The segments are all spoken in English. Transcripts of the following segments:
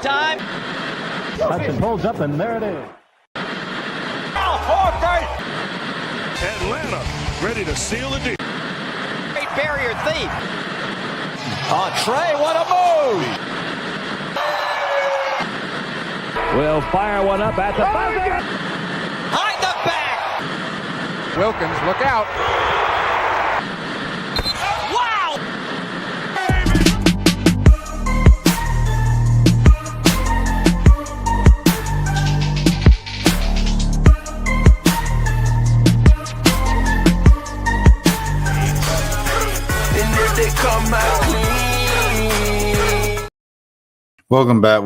time. Hudson pulls up, and there it is. Atlanta ready to seal the deal. Great barrier thief. Trey, what a move! Will fire one up at the buzzer. Behind the back. Wilkins, look out. Wow! Welcome back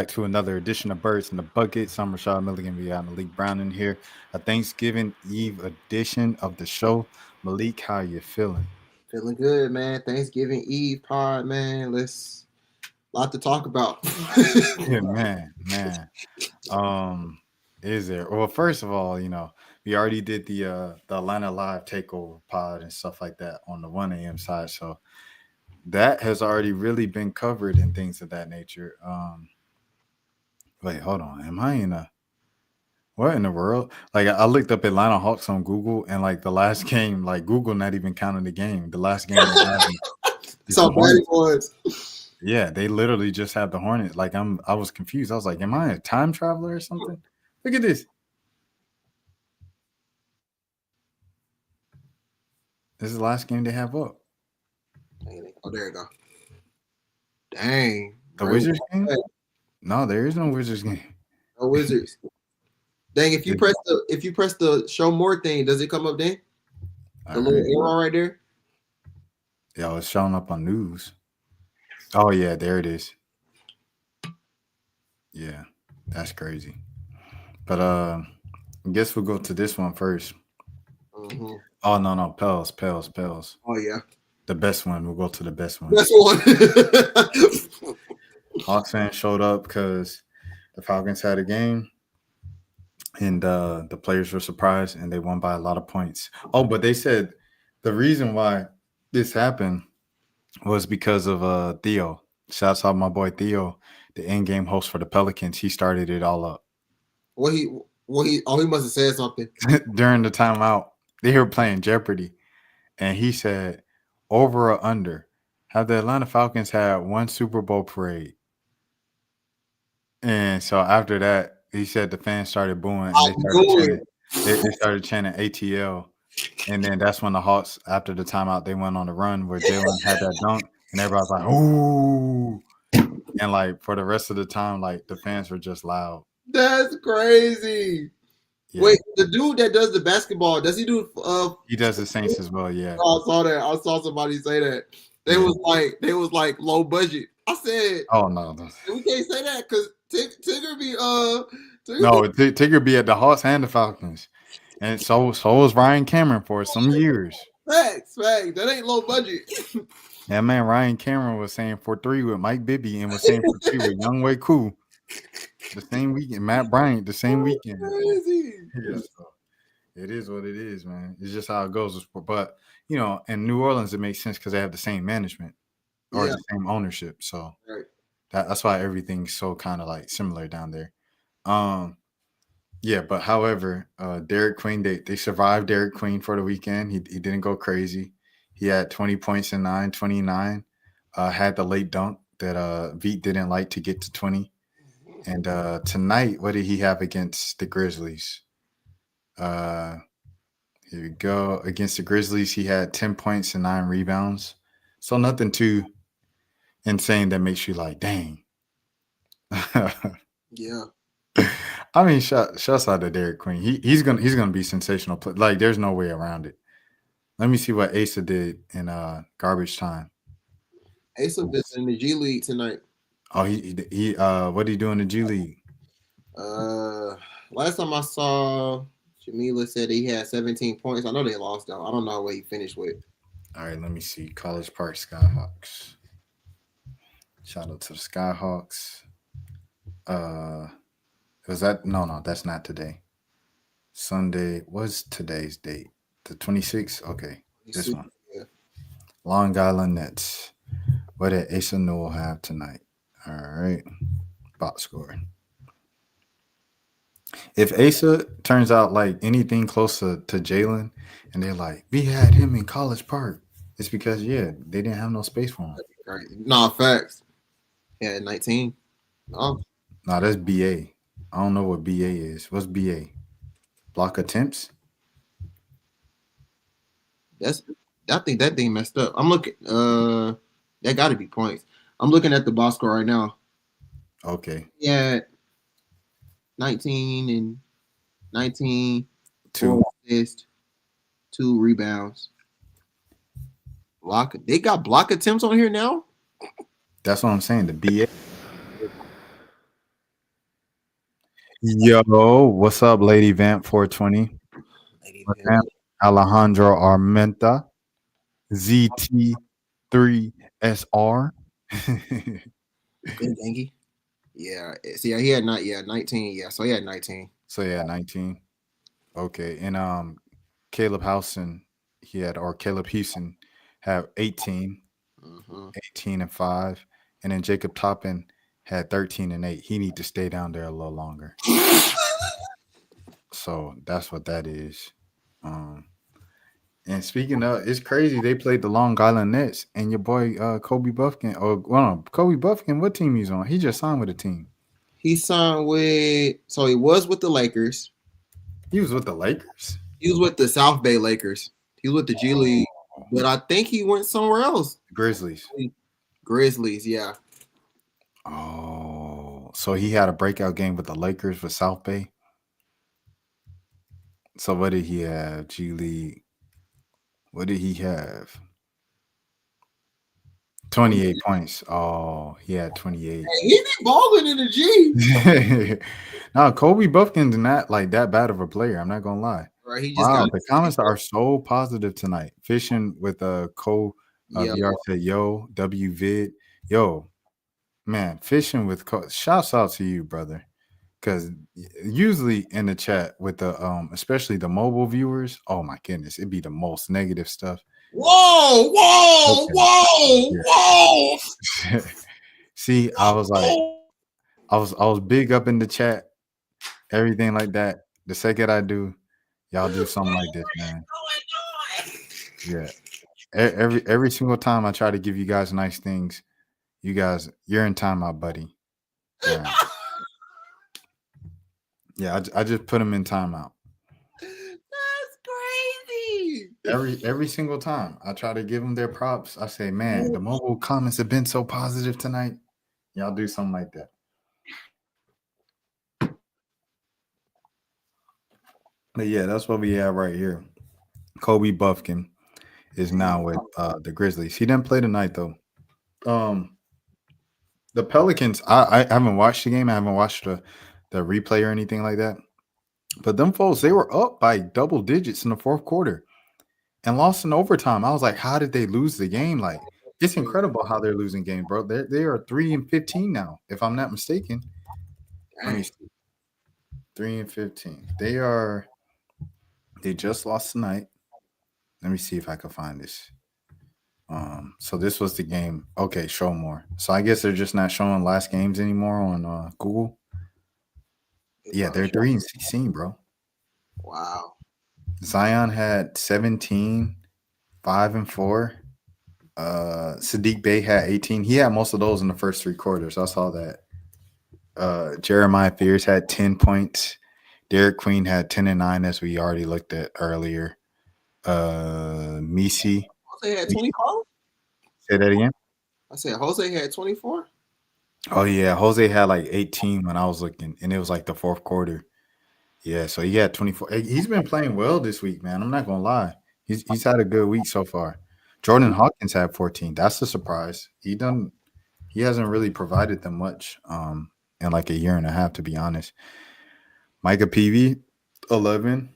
to another edition of Birds in the Buckets. I'm Rashad Milligan. We got Malik Brown in here. A Thanksgiving Eve edition of the show. Malik, how you feeling? Feeling good, man. Thanksgiving Eve pod, man. A lot to talk about. Yeah, man. Is there? Well, first of all, we already did the Atlanta Live takeover pod and stuff like that on the 1 a.m. side, so that has already really been covered and things of that nature. Wait, hold on. Am I in what in the world? Like, I looked up Atlanta Hawks on Google, and like the last game, like Google not even counting the game. The last game That's how bad it was. Yeah, they literally just had the Hornets. Like, I was confused. I was like, am I a time traveler or something? Look at this. This is the last game they have up. Oh, there you go. Dang. The Wizards game? No, there is no Wizards game. No Wizards. Dang, if you press the show more thing, does it come up then? The little arrow right there? Yeah, it's showing up on news. Oh yeah, there it is. Yeah, that's crazy. But I guess we'll go to this one first. Mm-hmm. Oh no, Pels. Oh yeah. The best one. We'll go to the best one. Best one. Hawks fans showed up because the Falcons had a game, and the players were surprised, and they won by a lot of points. Oh, but they said the reason why this happened was because of Theo. Shouts out my boy Theo, the in-game host for the Pelicans. He started it all up. He must have said something during the timeout. They were playing Jeopardy, and he said, over or under, have the Atlanta Falcons had one Super Bowl parade? And so after that, he said the fans started booing. And they started chanting ATL. And then that's when the Hawks, after the timeout, they went on the run where Jalen had that dunk. And everybody's like, ooh. And like for the rest of the time, like the fans were just loud. That's crazy. Yeah. Wait, the dude that does the basketball, does he do? He does the Saints as well. Yeah. Oh, I saw that. I saw somebody say that. They was like low budget. I said, oh no, we can't say that because Tigger be Tigger be at the Hawks and the Falcons, and so was Ryan Cameron for some years. Facts. That ain't low budget. Yeah, man. Ryan Cameron was saying 4-3 with Mike Bibby and was saying 4-3 with Young Way Cool. The same weekend, Matt Bryant, the same weekend. Crazy. Yeah, so it is what it is, man. It's just how it goes. But, in New Orleans, it makes sense because they have the same management or the same ownership. So that's why everything's so kind of like similar down there. Yeah, but however, Derek Queen, they survived Derek Queen for the weekend. He didn't go crazy. He had 20 points in 9-29, had the late dunk that Veet didn't like to get to 20. And tonight, what did he have against the Grizzlies? Here we go. Against the Grizzlies, he had 10 points and 9 rebounds. So nothing too insane that makes you like, dang. Yeah. I mean, shouts out to Derek Queen. He's gonna be sensational. Like, there's no way around it. Let me see what Asa did in garbage time. Asa is in the G League tonight. Oh, he what did he do in the G League? Last time I saw, Jamila said he had 17 points. I know they lost though. I don't know what he finished with. All right, let me see. College Park Skyhawks. Shout out to the Skyhawks. Was that no, that's not today. Sunday was today's date. The 26th? Okay. This one. Yeah. Long Island Nets. What did Asa Newell have tonight? All right. Box score. If Asa turns out like anything close to Jalen, and they're like, we had him in College Park, it's because, they didn't have no space for him. Right. Nah, facts. Yeah, 19. Oh, Nah, that's BA. I don't know what BA is. What's BA? Block attempts? I think that thing messed up. I'm looking. That got to be points. I'm looking at the box score right now. Okay. Yeah, 19 and 19. 2 assists, 2 rebounds. Block. They got block attempts on here now. That's what I'm saying. The BA. Yo, what's up, Lady Vamp 420? Vamp, Alejandro Armenta, ZT3SR. Good, Dangy. Yeah. See, he had 19. Yeah, so he had 19. So 19. Okay, and Caleb Howson, Caleb Houston had 18, 18 and 5, and then Jacob Toppin had 13 and 8. He need to stay down there a little longer. So that's what that is. And speaking of, it's crazy. They played the Long Island Nets, and your boy Kobe Buffkin. Kobe Buffkin. What team he's on? He just signed with a team. He signed with. So he was with the Lakers. He was with the Lakers. He was with the South Bay Lakers. He was with the G League, but I think he went somewhere else. Grizzlies. Grizzlies, yeah. Oh, so he had a breakout game with the Lakers for South Bay. So what did he have? G League. What did he have? 28 points. Oh, he had 28. Hey, he be balling in the G. No, Kobe Buffkin's not like that bad of a player. I'm not gonna lie. Right, he just The comments are so positive tonight. Fishing with VR said, yo, W vid. Yo, man, fishing with shouts out to you, brother. Because usually in the chat with the especially the mobile viewers, oh my goodness, it'd be the most negative stuff. Whoa! See, I was like, I was big up in the chat, everything like that. The second I do, y'all do something like this, man. Yeah. Every single time I try to give you guys nice things, you're in timeout, buddy. Yeah. Yeah, I just put him in timeout. That's crazy. Every single time I try to give them their props, I say, man, the mobile comments have been so positive tonight. Y'all do something like that. But yeah, that's what we have right here. Kobe Buffkin is now with the Grizzlies. He didn't play tonight though. The Pelicans, I haven't watched the game. I haven't watched the replay or anything like that. But them folks, they were up by double digits in the fourth quarter and lost in overtime. I was like, how did they lose the game? Like, it's incredible how they're losing games, bro. They are 3-15 now, if I'm not mistaken. Let me see. 3-15. They just lost tonight. Let me see if I can find this. So this was the game. Okay, show more. So I guess they're just not showing last games anymore on Google. Yeah, they're 3-16, bro. Wow. Zion had 17, 5 and 4. Sadiq Bey had 18. He had most of those in the first 3 quarters. I saw that. Jeremiah Fears had 10 points. Derek Queen had 10 and 9, as we already looked at earlier. Misi. Jose had 24? Say that again? I said Jose had 24? Oh, yeah. Jose had like 18 when I was looking, and it was like the fourth quarter. Yeah, so he had 24. He's been playing well this week, man. I'm not going to lie. He's had a good week so far. Jordan Hawkins had 14. That's a surprise. He hasn't really provided them much in like a year and a half, to be honest. Micah Peavy, 11.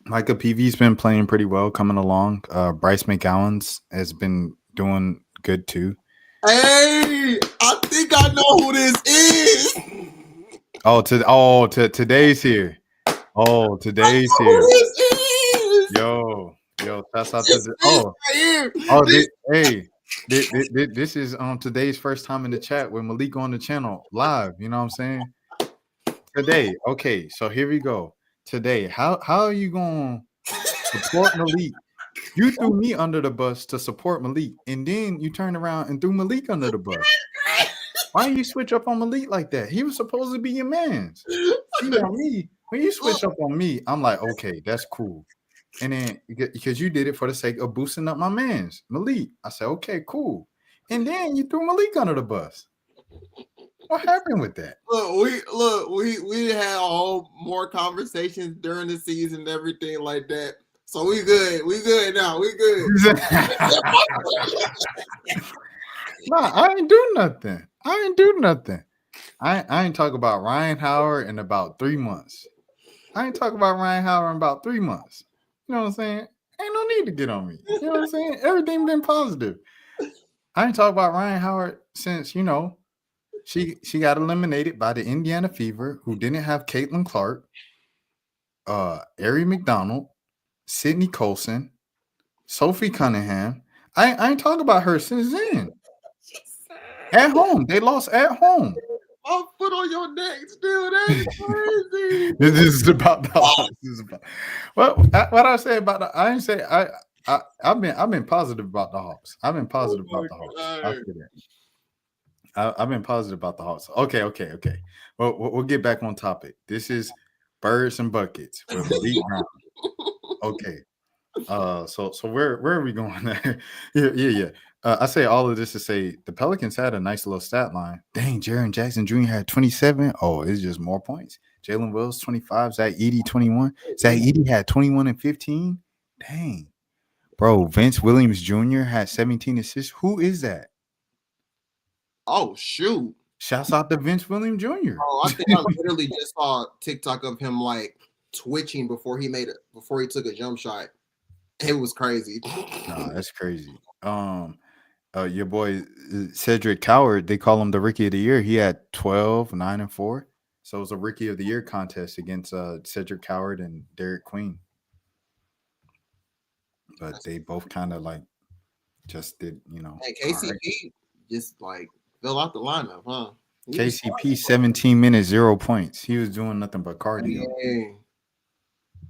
Micah Peavy's been playing pretty well, coming along. Bryce McGowan's has been doing good too. Hey, I think I know who this is. Today's here. Oh, today's here. Who this is? Yo, that's out This to right here. hey. This is today's first time in the chat with Malik on the channel live. You know what I'm saying? Today, okay. So here we go. Today, how are you gonna support Malik? You threw me under the bus to support Malik, and then you turned around and threw Malik under the bus. Why you switch up on Malik like that? He was supposed to be your man. See, on me, when you switch up on me, I'm like, okay, that's cool. And then because you did it for the sake of boosting up my man's Malik, I said, okay, cool. And then you threw Malik under the bus. What happened with that? We had all more conversations during the season and everything like that. So we good. We good now. We good. Nah, I ain't do nothing. I ain't talk about Ryan Howard in about 3 months. I ain't talk about Ryan Howard in about 3 months. You know what I'm saying? Ain't no need to get on me. You know what I'm saying? Everything been positive. I ain't talk about Ryan Howard since, you know, she got eliminated by the Indiana Fever, who didn't have Caitlin Clark, Ari McDonald, Sydney Colson, Sophie Cunningham. I ain't talking about her since then. At home. They lost at home. My foot on your neck still. That's crazy. This is about the Hawks. What I say about the, I ain't say I've been positive about the Hawks. I've been positive about the Hawks. I'll say that. I've been positive about the Hawks. Okay. Well, we'll get back on topic. This is Birds and Buckets with Malik Brown. Okay. So where are we going there? Yeah. I say all of this to say the Pelicans had a nice little stat line. Dang, Jaren Jackson Jr. had 27. Oh, it's just more points. Jalen Wills 25. Zach Edey 21. Zach Edey had 21 and 15. Dang, bro. Vince Williams Jr. had 17 assists. Who is that? Oh shoot! Shouts out to Vince Williams Jr. Oh, I think I literally just saw a TikTok of him like twitching before he took a jump shot. It was crazy. No, that's crazy. Your boy Cedric Coward, they call him the Rookie of the Year. He had 12, 9, and 4. So it was a Rookie of the Year contest against Cedric Coward and Derek Queen. But they both kind of like just did, you know. And KCP just like fell out the lineup, huh? KCP 17 minutes, 0 points. He was doing nothing but cardio.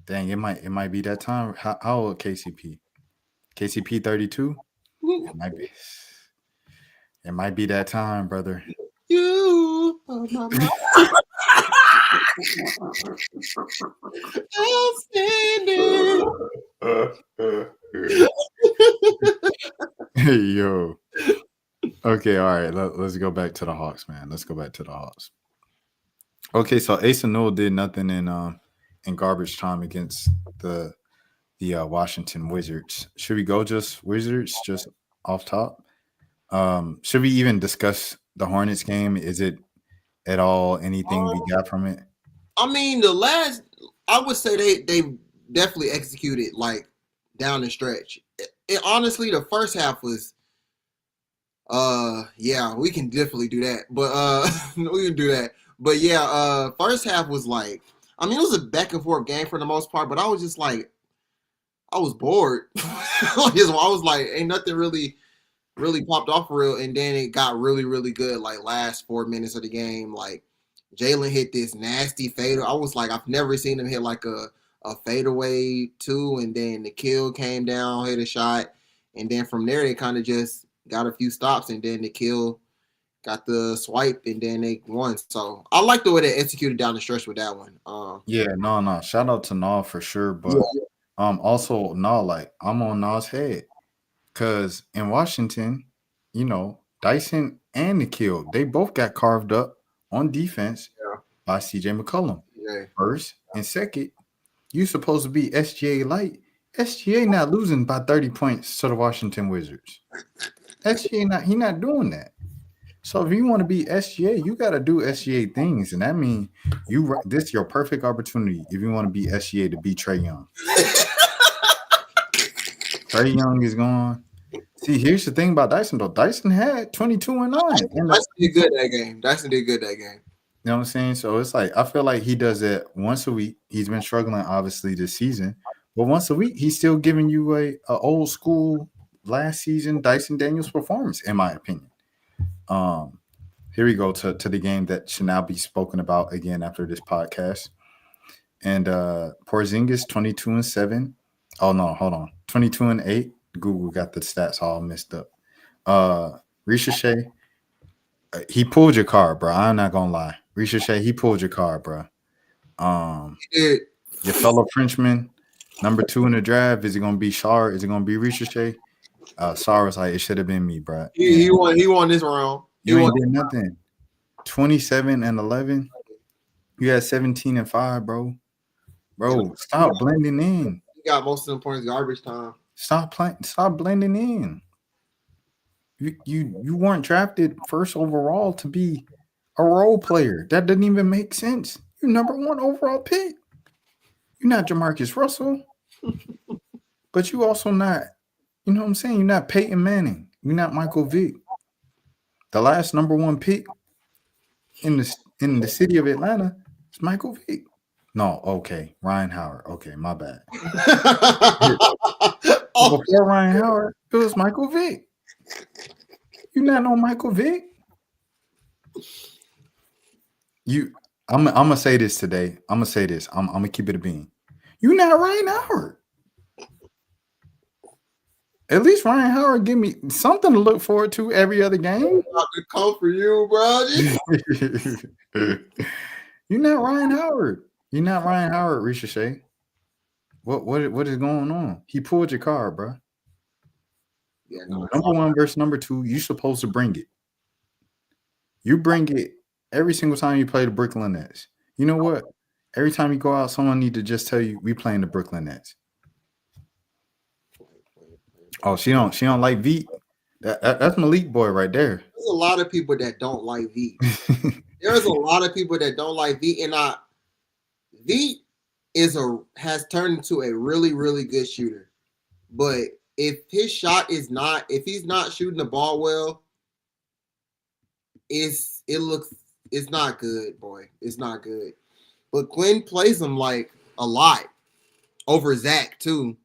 Dang, it might be that time. How old KCP? KCP 32? It might be that time, brother. You are my Hey, yo. Okay, all right. Let's go back to the Hawks, man. Let's go back to the Hawks. Okay, so Asa Newell did nothing in garbage time against the Washington Wizards. Should we go just Wizards just off top? Should we even discuss the Hornets game? Is it at all anything we got from it? I mean, I would say they definitely executed like down the stretch. Honestly, the first half was yeah, we can definitely do that. But we can do that. But yeah, first half was like, I mean, it was a back and forth game for the most part, but I was just like, I was bored. I was like, ain't nothing really popped off for real. And then it got really, really good. Like last 4 minutes of the game, like Jalen hit this nasty fadeaway. I was like, I've never seen him hit like a fadeaway too. And then the kill came down, hit a shot. And then from there, they kind of just got a few stops. And then the kill got the swipe, and then they won. So I like the way they executed down the stretch with that one. Yeah, no. Shout out to Nah for sure. But also Nah, like I'm on Nah's head. Because in Washington, you know, Dyson and Nikhil, they both got carved up on defense by CJ McCollum. Yeah. First and second, you supposed to be SGA light. SGA not losing by 30 points to the Washington Wizards. SGA he not doing that. So if you want to be SGA, you got to do SGA things, and that means this is your perfect opportunity if you want to be SGA to beat Trae Young. Trae Young is gone. See, here's the thing about Dyson though. Dyson had 22 and 9. Dyson did good that game. You know what I'm saying? So it's like I feel like he does it once a week. He's been struggling obviously this season, but once a week he's still giving you a old school last season Dyson Daniels' performance, in my opinion. Here we go to the game that should now be spoken about again after this podcast. And Porzingis 22-7. Oh no, hold on. 22-8. Google got the stats all messed up. Ricochet, he pulled your card, bro. I'm not gonna lie. Ricochet, he pulled your card, bro. Your fellow Frenchman, number 2 in the draft. Is it gonna be Char? Is it gonna be Ricochet? Char was like, it should have been me, bro. He won this round. You ain't did nothing. 27-11. You had 17-5, bro. Bro, stop blending in. He got most of the points garbage time. Stop blending in. You weren't drafted first overall to be a role player. That doesn't even make sense. You're number 1 overall pick. You're not Jamarcus Russell. But you also not, you know what I'm saying? You're not Peyton Manning. You're not Michael Vick. The last number 1 pick in the city of Atlanta is Michael Vick. No, okay. Ryan Howard. Okay, my bad. Before Ryan Howard, it was Michael Vick. You not know Michael Vick? I'm gonna say this today. I'm gonna say this. I'm gonna keep it a bean. You not Ryan Howard. At least Ryan Howard give me something to look forward to every other game. Not to come for you, bro. You're not Ryan Howard. You're not Ryan Howard, Ricochet. What is going on? He pulled your card, bro. Yeah, no, number 1 versus number 2. You're supposed to bring it. You bring it every single time you play the Brooklyn Nets. You know what? Every time you go out, someone need to just tell you we playing the Brooklyn Nets. Oh, she don't like Veet. That's Malik boy right there. There's a lot of people that don't like Veet. There's a lot of people that don't like Veet, and Veet has turned into a really, really good shooter. But if his shot if he's not shooting the ball well, it's not good, boy. It's not good. But Quinn plays him like a lot over Zach too.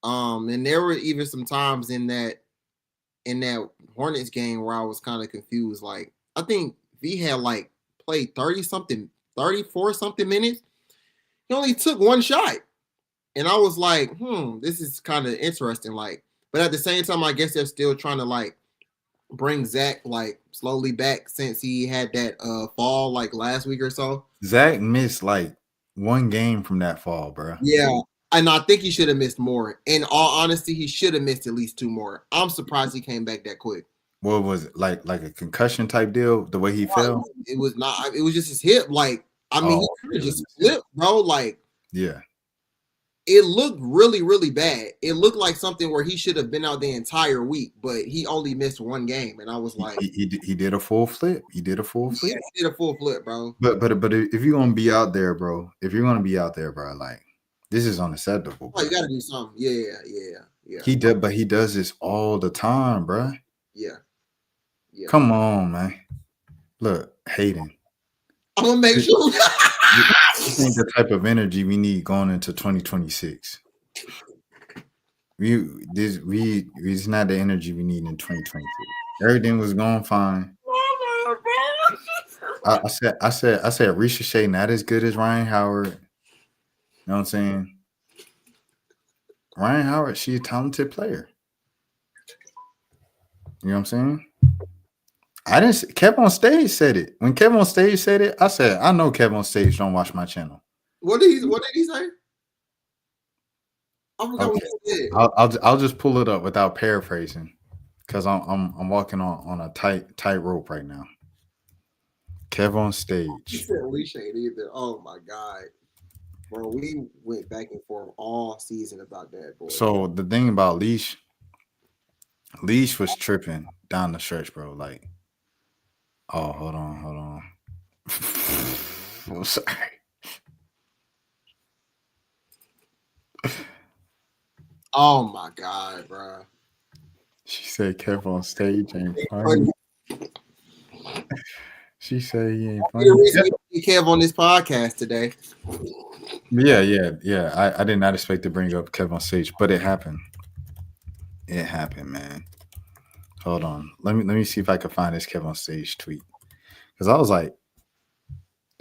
And there were even some times in that Hornets game where I was kind of confused. Like, I think V had like played 34 something minutes. He only took 1 shot. And I was like, this is kind of interesting. Like, but at the same time, I guess they're still trying to like bring Zach like slowly back since he had that fall like last week or so. Zach missed like 1 game from that fall, bro. Yeah. And I think he should have missed more. In all honesty, he should have missed at least 2 more. I'm surprised he came back that quick. What was it, like a concussion type deal? The way he fell? It was not. It was just his hip. Like, I mean, he just flipped, bro. Like, yeah. It looked really, really bad. It looked like something where he should have been out the entire week, but he only missed 1 game, and I was like, he did a full flip. He did a full flip. Yeah, he did a full flip, bro. But if you're gonna be out there, bro, like this is unacceptable. Oh, you gotta do something. Yeah. He does this all the time, bro. Yeah. Come on, man. Look, Hayden. I'm gonna make sure. This ain't the type of energy we need going into 2026. It's not the energy we need in 2026. Everything was going fine. I said Ricochet not as good as Ryan Howard. You know what I'm saying? Ryan Howard, she's a talented player. You know what I'm saying? Kev on Stage said it. When Kev on Stage said it, I said, I know Kev on Stage don't watch my channel. What did he say? I forgot what he said. I'll just pull it up without paraphrasing, because I'm walking on a tight rope right now. Kev on Stage. He said Leash ain't either. Oh my God. Bro, we went back and forth all season about that, boy. So the thing about Leash was tripping down the stretch, bro. Like, oh, hold on. I'm sorry. Oh my God, bro. She said Kev on Stage ain't funny. She said he ain't funny. The reason we Kev on this podcast today. Yeah. I did not expect to bring up Kev on Stage, but it happened. It happened, man. Hold on. Let me see if I can find this Kevin on Stage tweet. Because I was like,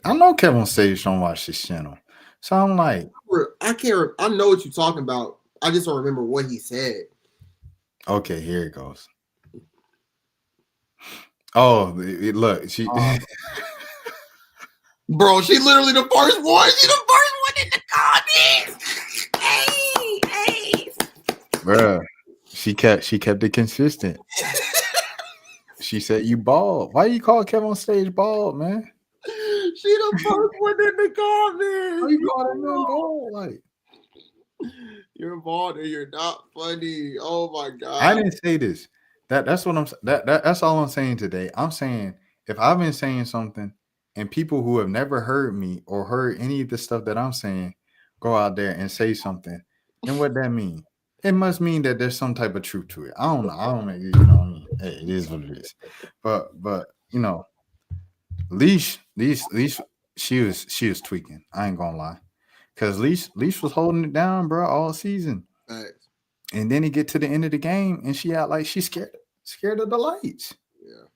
I know Kevin on Stage don't watch this channel. So I'm like, I can't. I know what you're talking about. I just don't remember what he said. okay, here it goes. Oh, look, she. Bro, she literally the first one. She the first one in the comments. Hey. Bruh, she kept it consistent. She said you bald. Why you call Kevin on Stage bald, man? She the first one in the comments. Why you call that man bald? Like, you're bald and you're not funny. Oh my god. I didn't say this. That's what I'm that's all I'm saying today. I'm saying if I've been saying something and people who have never heard me or heard any of the stuff that I'm saying go out there and say something, then what that mean? It must mean that there's some type of truth to it. I don't know. I don't know. You know what I mean? Hey, it is what it is. But you know, Leash, she was tweaking. I ain't gonna lie. Cause Leash was holding it down, bro, all season. Thanks. And then he get to the end of the game and she out like she's scared of the lights. Yeah.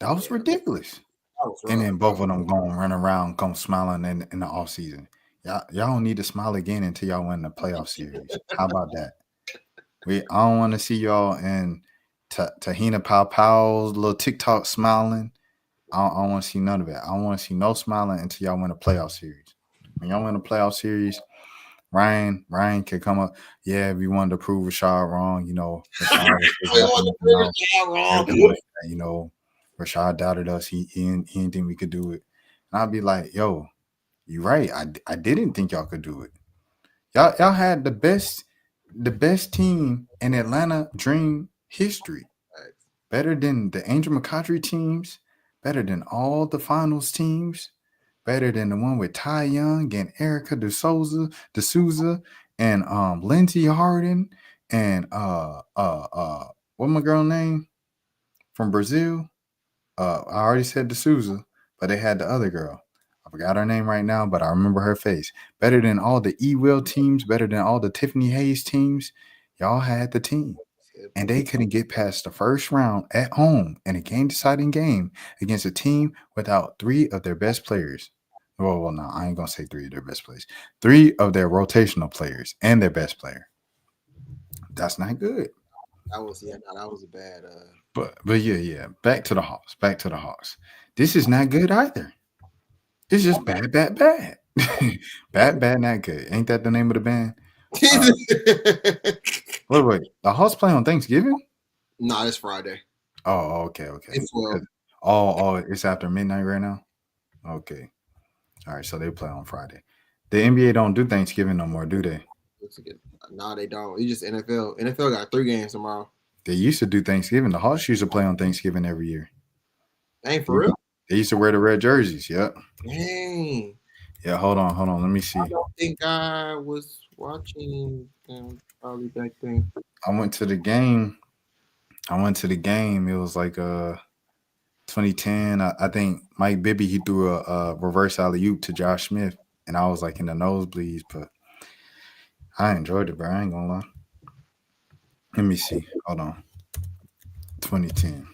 That was ridiculous. That was And rough. then both of them going run around, come smiling in the off season. Y'all don't need to smile again until y'all win the playoff series. How about that? I don't want to see y'all in Tahina Pow Pow's little TikTok smiling. I don't want to see none of it. I don't want to see no smiling until y'all win a playoff series. When y'all win a playoff series, Ryan can come up. Yeah, we wanted to prove Rashad wrong. You know, Rashad doubted us. He didn't think we could do it. And I'd be like, yo, you right. I didn't think y'all could do it. Y'all had the best team in Atlanta Dream history. Better than the Angel McCautry teams. Better than all the finals teams. Better than the one with Ty Young and Erica D'Souza and Lindsey Harden and what my girl name from Brazil? I already said D'Souza, but they had the other girl. I forgot her name right now, but I remember her face. Better than all the E-Will teams, better than all the Tiffany Hayes teams. Y'all had the team. And they couldn't get past the first round at home in a game-deciding game against a team without 3 of their best players. Well, no, I ain't going to say 3 of their best players. 3 of their rotational players and their best player. That's not good. That was a bad. But yeah. Back to the Hawks. This is not good either. It's just bad. bad, not good. Ain't that the name of the band? Wait. The Hawks play on Thanksgiving? No, it's Friday. Oh, okay. It's It's after midnight right now? Okay. All right, so they play on Friday. The NBA don't do Thanksgiving no more, do they? No, they don't. It's just NFL. NFL got 3 games tomorrow. They used to do Thanksgiving. The Hawks used to play on Thanksgiving every year. Ain't for real? They used to wear the red jerseys, yep. Dang. Yeah, hold on. Let me see. I don't think I was watching them probably back then. I went to the game. It was like 2010. I think Mike Bibby, he threw a reverse alley-oop to Josh Smith, and I was like in the nosebleeds, but I enjoyed it, bro. I ain't gonna lie. Let me see. Hold on. 2010.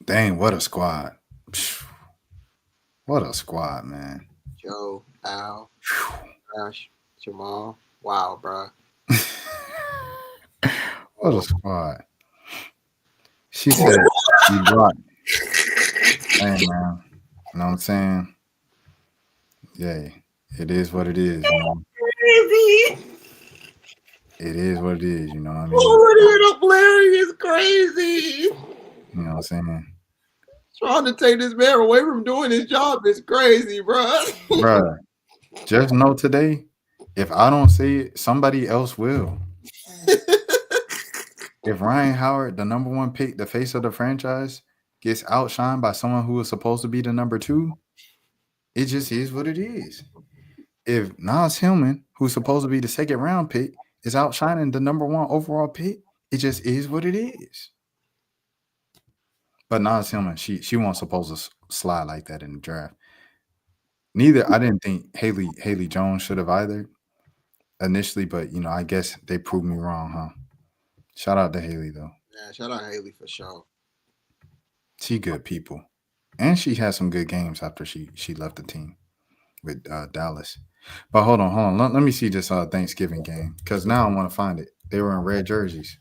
Dang, what a squad. What a squad, man. Joe, Al, Josh, Jamal. Wow, bro. What a squad. She said, you blocked. Hey, man. You know what I'm saying? Yeah, it is what it is, you know. It is what it is, you know what I mean? Oh, Larry is crazy. You know what I'm saying? Trying to take this man away from doing his job is crazy, bro. Bruh, just know today, if I don't say it, somebody else will. If Ryan Howard, the number 1 pick, the face of the franchise, gets outshined by someone who is supposed to be the number 2, it just is what it is. If Nas Hillman, who's supposed to be the 2nd round pick, is outshining the number 1 overall pick, it just is what it is. But Nas Hillman, she wasn't supposed to slide like that in the draft. I didn't think Haley Jones should have either. initially, but I guess they proved me wrong, huh? Shout out to Haley though. Yeah, shout out Haley for sure. She good people, and she had some good games after she left the team with Dallas. But hold on. Let me see this Thanksgiving game because now I want to find it. They were in red jerseys.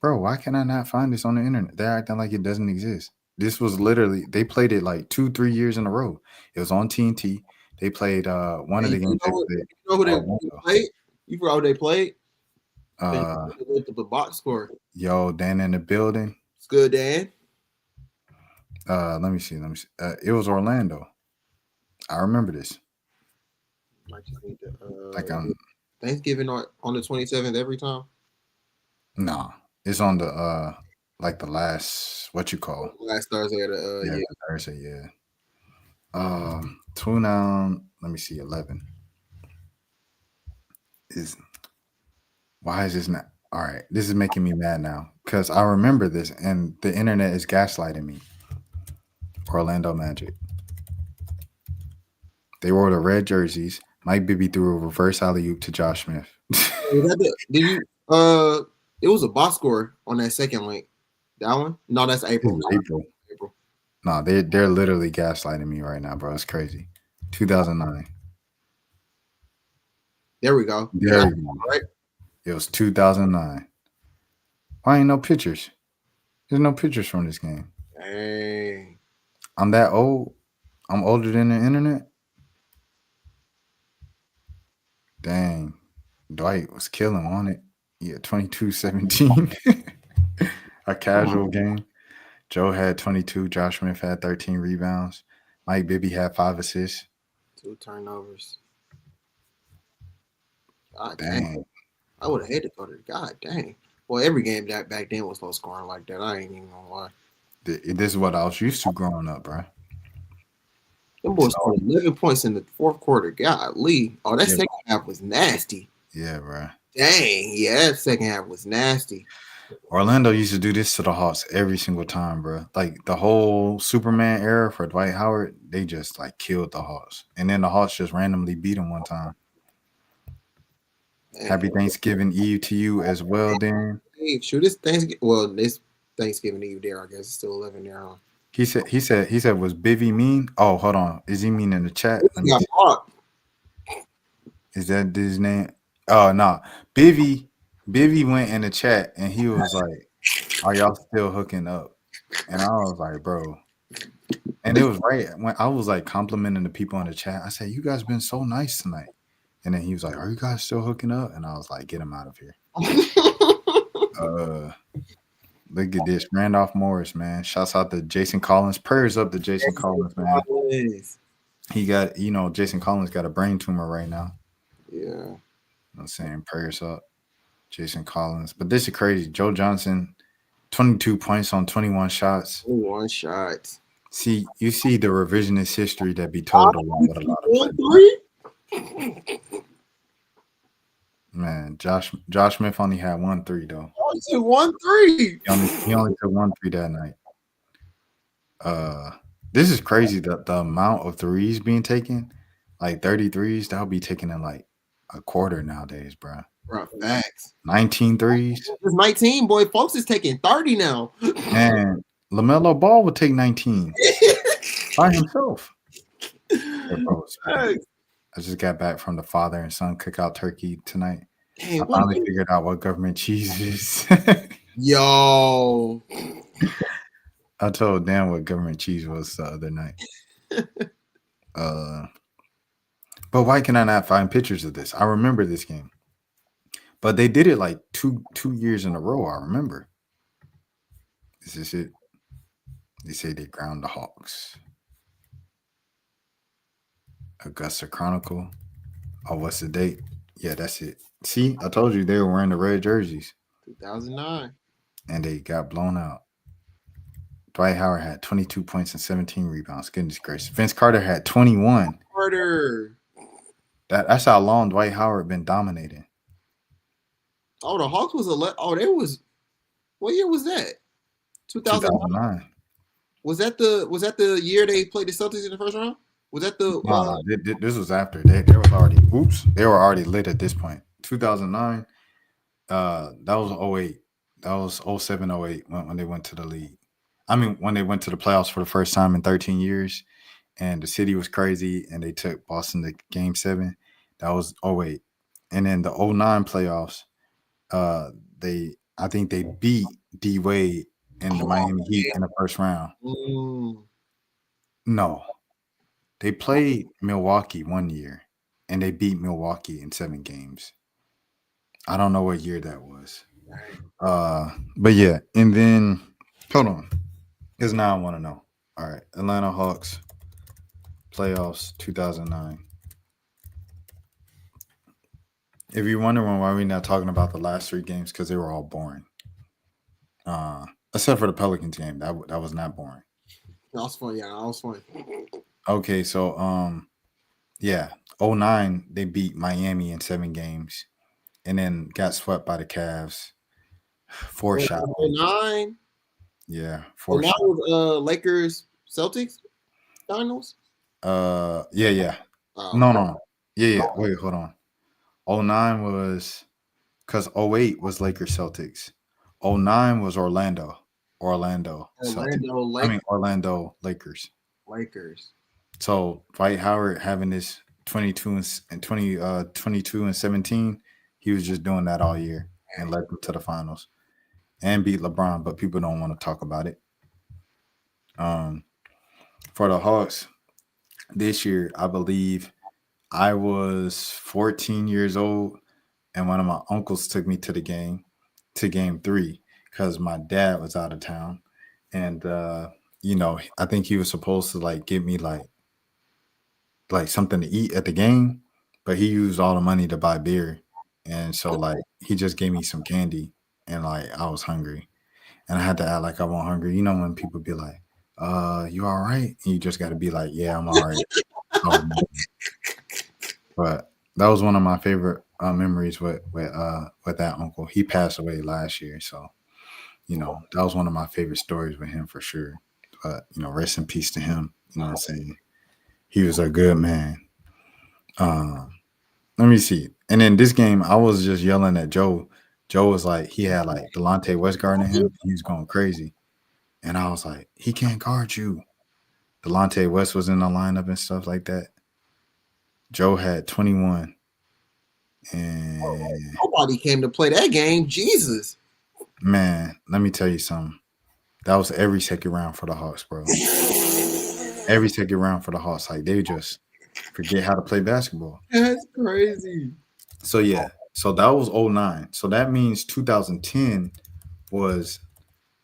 Bro, why can I not find this on the internet? They're acting like it doesn't exist. This was literally they played it like 2-3 years in a row. It was on TNT. They played one of the games they played. You know who they played? You forgot who they played? They looked up the box score. Yo, Dan in the building. It's good, Dan. Let me see. It was Orlando. I remember this. I just need to, Like Thanksgiving on the 27th every time. No, it's on the like the last last Thursday of the Thursday, yeah. 2 now. Let me see. 11 is. Why is this not? All right, this is making me mad now because I remember this and the internet is gaslighting me. Orlando Magic. They wore the red jerseys. Mike Bibby threw a reverse alley-oop to Josh Smith. Did you? It was a box score on that second link. That one? No, that's April. April. No, they're literally gaslighting me right now, bro. It's crazy. 2009. There we go. There we go. Right? It was 2009. Why ain't no pictures? There's no pictures from this game. Dang. I'm that old. I'm older than the internet. Dang. Dwight was killing on it. Yeah, 22-17. A casual game. Joe had 22. Josh Smith had 13 rebounds. Mike Bibby had 5 assists. 2 turnovers. God Dang. I would have hated to go to God dang. Well, every game that back then was low scoring like that. I ain't even gonna lie. This is what I was used to growing up, bro. Them boys scored 11 points in the fourth quarter. Golly. Oh, that second half was nasty. Yeah, bro. Dang. Yeah, that second half was nasty. Orlando used to do this to the Hawks every single time, bro. Like the whole Superman era for Dwight Howard, they just like killed the Hawks. And then the Hawks just randomly beat them one time. Happy Thanksgiving Eve to you as well, Dan. Hey, shoot, this Thanksgiving Eve there, I guess it's still 11 there, huh? He said, was Bivy mean? Oh, hold on. Is he mean in the chat? Is that his name? Oh, no. Bivy went in the chat and he was like, are y'all still hooking up? And I was like, bro. And it was right when I was like complimenting the people in the chat. I said, you guys been so nice tonight. And then he was like, are you guys still hooking up? And I was like, get him out of here. Look at this. Randolph Morris, man. Shouts out to Jason Collins. Prayers up to Jason Collins, man. He got, Jason Collins got a brain tumor right now. Yeah. I'm saying prayers up. Jason Collins. But this is crazy. Joe Johnson, 22 points on 21 shots. 21 shots. See, you see the revisionist history that be told along with a lot of players. Man, Josh Smith only had 1 3 though. Oh, he 1 3. He only took 1 3 that night. This is crazy that the amount of threes being taken, like 33s, that'll be taken in like a quarter nowadays, bro. Bro, facts. 19 threes. It's 19, boy. Folks is taking 30 now. And LaMelo Ball would take 19 by himself. Yeah, bro, I just got back from the father and son cookout turkey tonight. Dang, I finally figured out what government cheese is. Yo. I told Dan what government cheese was the other night. But why can I not find pictures of this? I remember this game. But they did it like two years in a row, I remember. Is this it? They say they ground the Hawks. Augusta Chronicle. Oh, what's the date? Yeah, that's it. See, I told you they were wearing the red jerseys. 2009. And they got blown out. Dwight Howard had 22 points and 17 rebounds. Goodness gracious. Vince Carter had 21. Carter. That's how long Dwight Howard been dominating. Oh, the Hawks was what year was that? 2009. Was that the year they played the Celtics in the first round? Was that the No, this was after they was already they were already lit at this point. 2009, that was '08. That was '07, '08 when they went to the league. I mean, when they went to the playoffs for the first time in 13 years, and the city was crazy, and they took Boston to Game 7. That was '08, and then the '09 playoffs. I think they beat D Wade and the Miami Heat in the first round. No, they played Milwaukee one year, and they beat Milwaukee in 7 games. I don't know what year that was. But yeah, and then hold on, because now I want to know. All right, Atlanta Hawks playoffs 2009. If you're wondering why we're not talking about the last 3 games, because they were all boring. Except for the Pelicans game, that was not boring. That was fun. Yeah, that was fun. Okay, so yeah, '09 they beat Miami in 7 games, and then got swept by the Cavs. 4 shots. 09. Yeah, 4 09 shots. was Lakers Celtics finals. Yeah. Oh, No. Yeah. Wait, hold on. '09 was because '08 was Lakers Celtics. '09 was Orlando Celtics. I mean Orlando Lakers. Lakers. So Dwight Howard having this 22 and 17, he was just doing that all year and led them to the finals and beat LeBron, but people don't want to talk about it. For the Hawks this year, I believe I was 14 years old, and one of my uncles took me to game 3, because my dad was out of town, and I think he was supposed to like give me like something to eat at the game, but he used all the money to buy beer, and so like he just gave me some candy, and like I was hungry, and I had to act like I wasn't hungry. You know when people be like, you all right? And you just got to be like, yeah, I'm all right. But that was one of my favorite memories with that uncle. He passed away last year, so that was one of my favorite stories with him for sure. But rest in peace to him. You know what I'm saying? He was a good man. Let me see. And in this game, I was just yelling at Joe. Joe was like, he had like Delonte West guarding him. He was going crazy. And I was like, he can't guard you. Delonte West was in the lineup and stuff like that. Joe had 21. And nobody came to play that game. Jesus. Man, let me tell you something. That was every second round for the Hawks, bro. Every second round for the Hawks. Like, they just forget how to play basketball. That's crazy. So, yeah. So, that was '09. So, that means 2010 was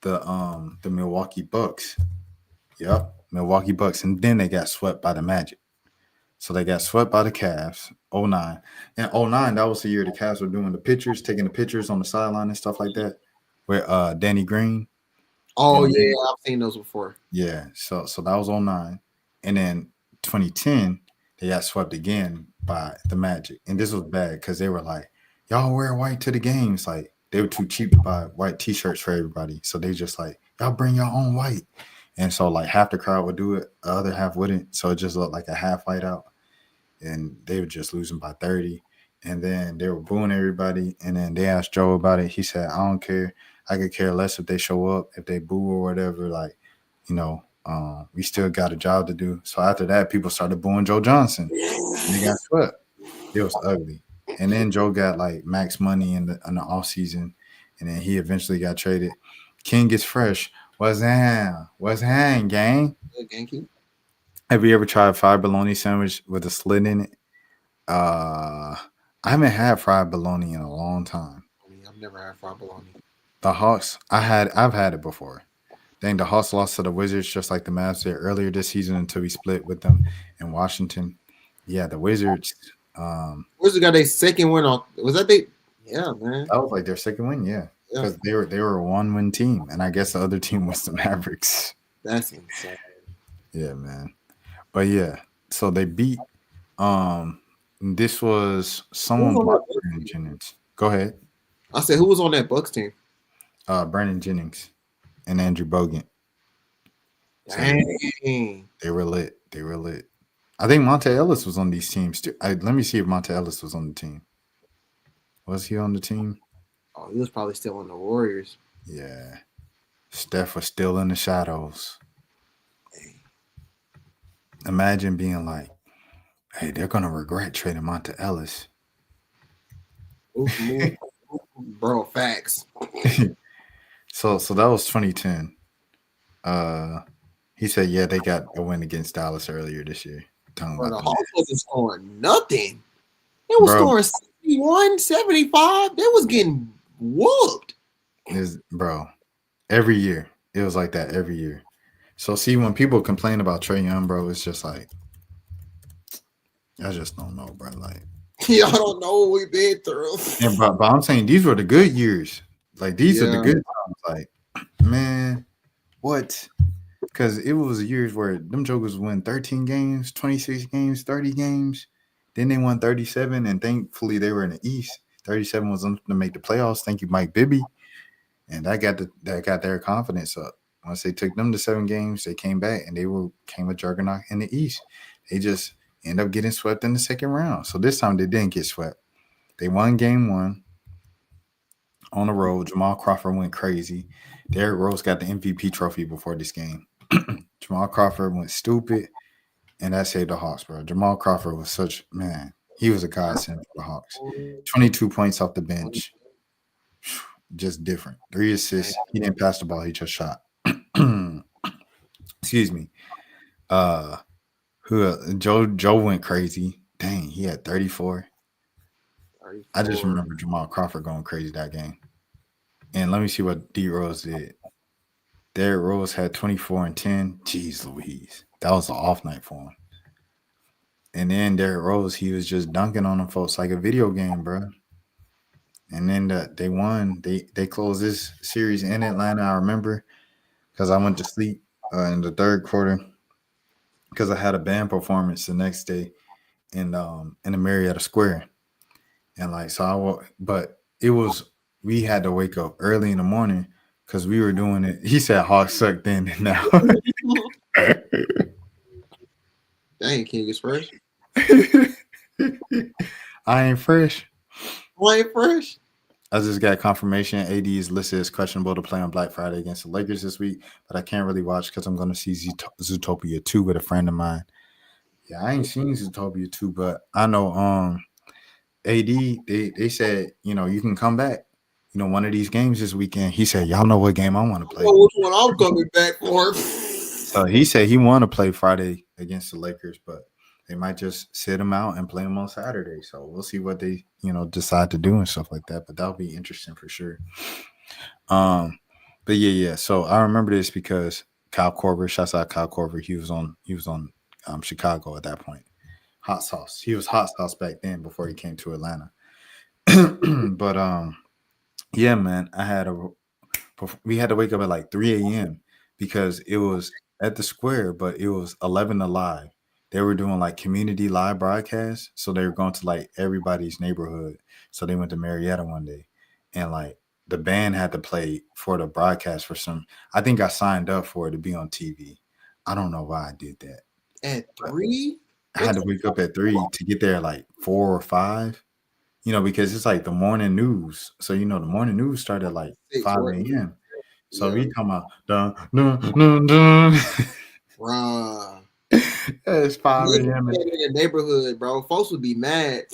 the Milwaukee Bucks. Yep, Milwaukee Bucks. And then they got swept by the Magic. So, they got swept by the Cavs, '09. And '09, that was the year the Cavs were doing the pictures, taking the pictures on the sideline and stuff like that with Danny Green. Oh, yeah, I've seen those before. Yeah, so that was '09. And then 2010, they got swept again by the Magic. And this was bad because they were like, y'all wear white to the games. Like, they were too cheap to buy white T-shirts for everybody. So they just like, y'all bring your own white. And so like half the crowd would do it, the other half wouldn't. So it just looked like a half white out. And they were just losing by 30. And then they were booing everybody. And then they asked Joe about it. He said, I don't care. I could care less if they show up, if they boo or whatever. Like, we still got a job to do. So after that, people started booing Joe Johnson. And they got swept. It was ugly. And then Joe got like max money in the offseason. And then he eventually got traded. King gets fresh. What's hang, gang? Thank you. Have you ever tried fried bologna sandwich with a slit in it? I haven't had fried bologna in a long time. I've never had fried bologna. The Hawks, I've had it before. Dang, the Hawks lost to the Wizards just like the Mavs did earlier this season until we split with them in Washington. Yeah, the Wizards. Wizards got their second win on. Was that they? Yeah, man. That was like their second win, yeah. Because they were a 1-win team, and I guess the other team was the Mavericks. That's insane. Yeah, man. But yeah, so they beat. This was someone blocked Brandon Jennings. Go ahead. I said, who was on that Bucks team? Brandon Jennings and Andrew Bogut. So Dang. they were lit. I think Monte Ellis was on these teams too. Let me see if Monte Ellis was on the team. Was he on the team? Oh, he was probably still on the Warriors. Yeah. Steph was still in the shadows. Imagine being like, hey, they're going to regret trading Monte Ellis. Bro, facts. So that was 2010. He said, yeah, they got a win against Dallas earlier this year. Bro, the Hawks wasn't scoring nothing. They was scoring 71, 75. They was getting whooped. Bro, every year. It was like that every year. So, see, when people complain about Trae Young, bro, it's just like, I just don't know, bro. Like, y'all don't know what we've been through. And but I'm saying these were the good years. Like, these are the good times. Like, man, what? Because it was years where them jokers win 13 games, 26 games, 30 games. Then they won 37, and thankfully they were in the East. 37 was enough to make the playoffs. Thank you, Mike Bibby. And that got their confidence up. Once they took them to 7 games, they came back and they came a juggernaut in the East. They just end up getting swept in the second round. So this time they didn't get swept. They won game 1 on the road. Jamal Crawford went crazy. Derrick Rose got the MVP trophy before this game. Jamal Crawford went stupid, and that saved the Hawks, bro. Jamal Crawford was he was a godsend for the Hawks. 22 points off the bench. Just different. 3 assists. He didn't pass the ball. He just shot. Excuse me. Joe went crazy. Dang, he had 34. I just remember Jamal Crawford going crazy that game. And let me see what D Rose did. Derrick Rose had 24 and 10. Jeez Louise. That was an off night for him. And then Derrick Rose, he was just dunking on them folks like a video game, bro. And then they won. They closed this series in Atlanta, I remember, because I went to sleep in the third quarter because I had a band performance the next day in the Marietta Square. And we had to wake up early in the morning because we were doing it. He said Hawks suck then and now. Dang, can you get fresh? I ain't fresh. Why ain't fresh? I just got confirmation AD is listed as questionable to play on Black Friday against the Lakers this week, but I can't really watch because I'm going to see Zootopia 2 with a friend of mine. Yeah, I ain't seen Zootopia 2, but I know AD, they said, you can come back, one of these games this weekend. He said, y'all know what game I want to play. Which one I'm coming back for. So he said he want to play Friday against the Lakers, but they might just sit him out and play him on Saturday. So we'll see what they, decide to do and stuff like that. But that'll be interesting for sure. But yeah. So I remember this because Kyle Korver, shouts out Kyle Korver. He was on Chicago at that point. Hot sauce. He was hot sauce back then before he came to Atlanta. But yeah, man, we had to wake up at like 3 a.m. because it was at the square, but it was 11 to live. They were doing like community live broadcasts. So they were going to like everybody's neighborhood. So they went to Marietta one day and like the band had to play for the broadcast I think I signed up for it to be on TV. I don't know why I did that. At 3? I had to wake up at 3 to get there at like 4 or 5, because it's like the morning news. So, the morning news started at like 5 a.m. So we come out, dun, dun, dun, dun. Bruh. It's 5 a.m. in the neighborhood, bro. Folks would be mad.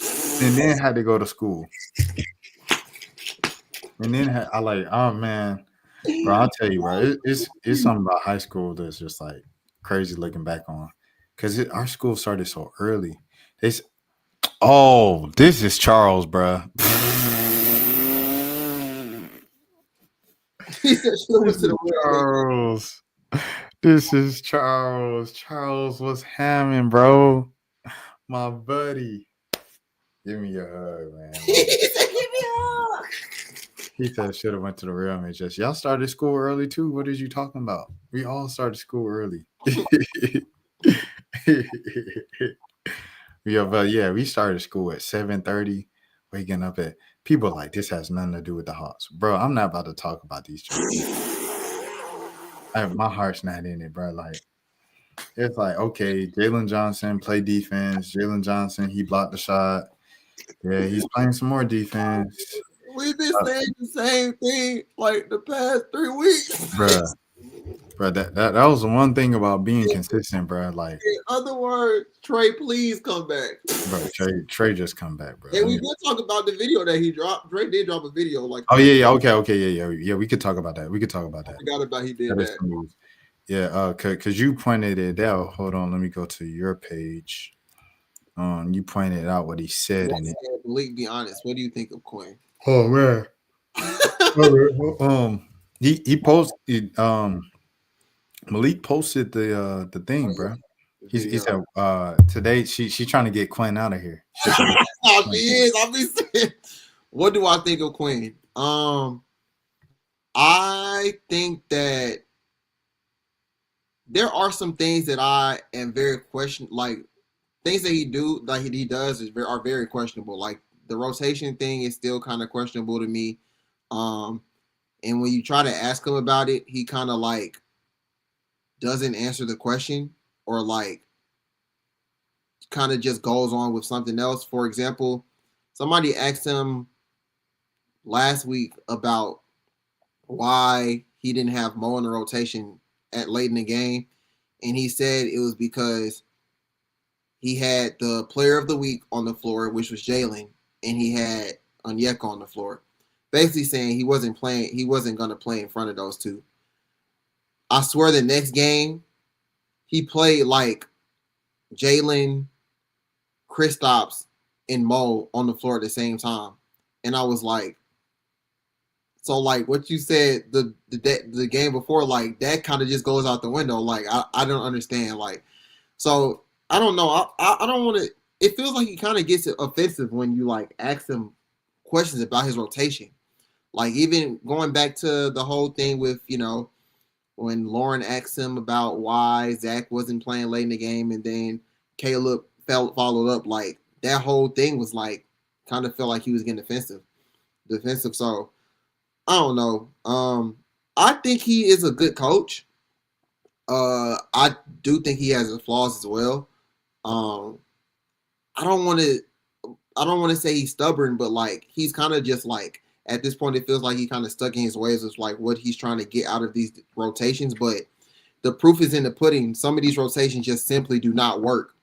And then had to go to school. And then oh man, bro, I'll tell you, bro, it's something about high school that's just like crazy looking back on, because our school started so early. This is Charles, bro. He said, Charles. This is Charles. Charles was hamming, bro. My buddy. Give me a hug, man. He said, give me a hug. He said, should have went to the real me. Just, y'all started school early too? What is you talking about? We all started school early. Yeah, we started school at 7:30, waking up at people like this has nothing to do with the Hawks. Bro, I'm not about to talk about these jokes. My heart's not in it, bro. Like, It's like, okay, Jalen Johnson play defense. Jalen Johnson, he blocked the shot. Yeah, he's playing some more defense. We've been saying the same thing like the past 3 weeks. Bruh, that was the one thing about being consistent, bruh. Like, In other words, Trey, please come back. bro, Trey just come back, bro. And we did talk about the video that he dropped. Drake did drop a video. Like, oh yeah, okay, yeah. We could talk about that. I forgot about he did that. Smooth. Yeah, cause you pointed it out. Hold on, let me go to your page. You pointed out what he said in it. Malik, be honest. What do you think of Quinn? Oh man. He posted Malik posted the thing, bro. He said today she trying to get Quinn out of here. I'll be saying, what do I think of Quinn? I think that there are some things that I am very like things that he does are very questionable. Like the rotation thing is still kind of questionable to me. And when you try to ask him about it, he kind of like doesn't answer the question, or like kind of just goes on with something else. For example, somebody asked him last week about why he didn't have Mo in the rotation at late in the game, and he said it was because he had the player of the week on the floor, which was Jalen, and he had Onyeka on the floor. Basically saying he wasn't going to play in front of those two. I swear the next game, he played like Jalen, Kristaps, and Mo on the floor at the same time. And I was like, so like what you said the game before, like that kind of just goes out the window. Like I don't understand. Like, so I don't know. I don't want to. It feels like he kind of gets offensive when you like ask him questions about his rotation. Like even going back to the whole thing with, you know, when Lauren asked him about why Zach wasn't playing late in the game, and then Caleb followed up, like that whole thing was like kind of felt like he was getting defensive. So I don't know. I think he is a good coach. I do think he has his flaws as well. I don't want to say he's stubborn, but like he's kind of just like at this point it feels like he kind of stuck in his ways of like what he's trying to get out of these rotations. But the proof is in the pudding. Some of these rotations just simply do not work.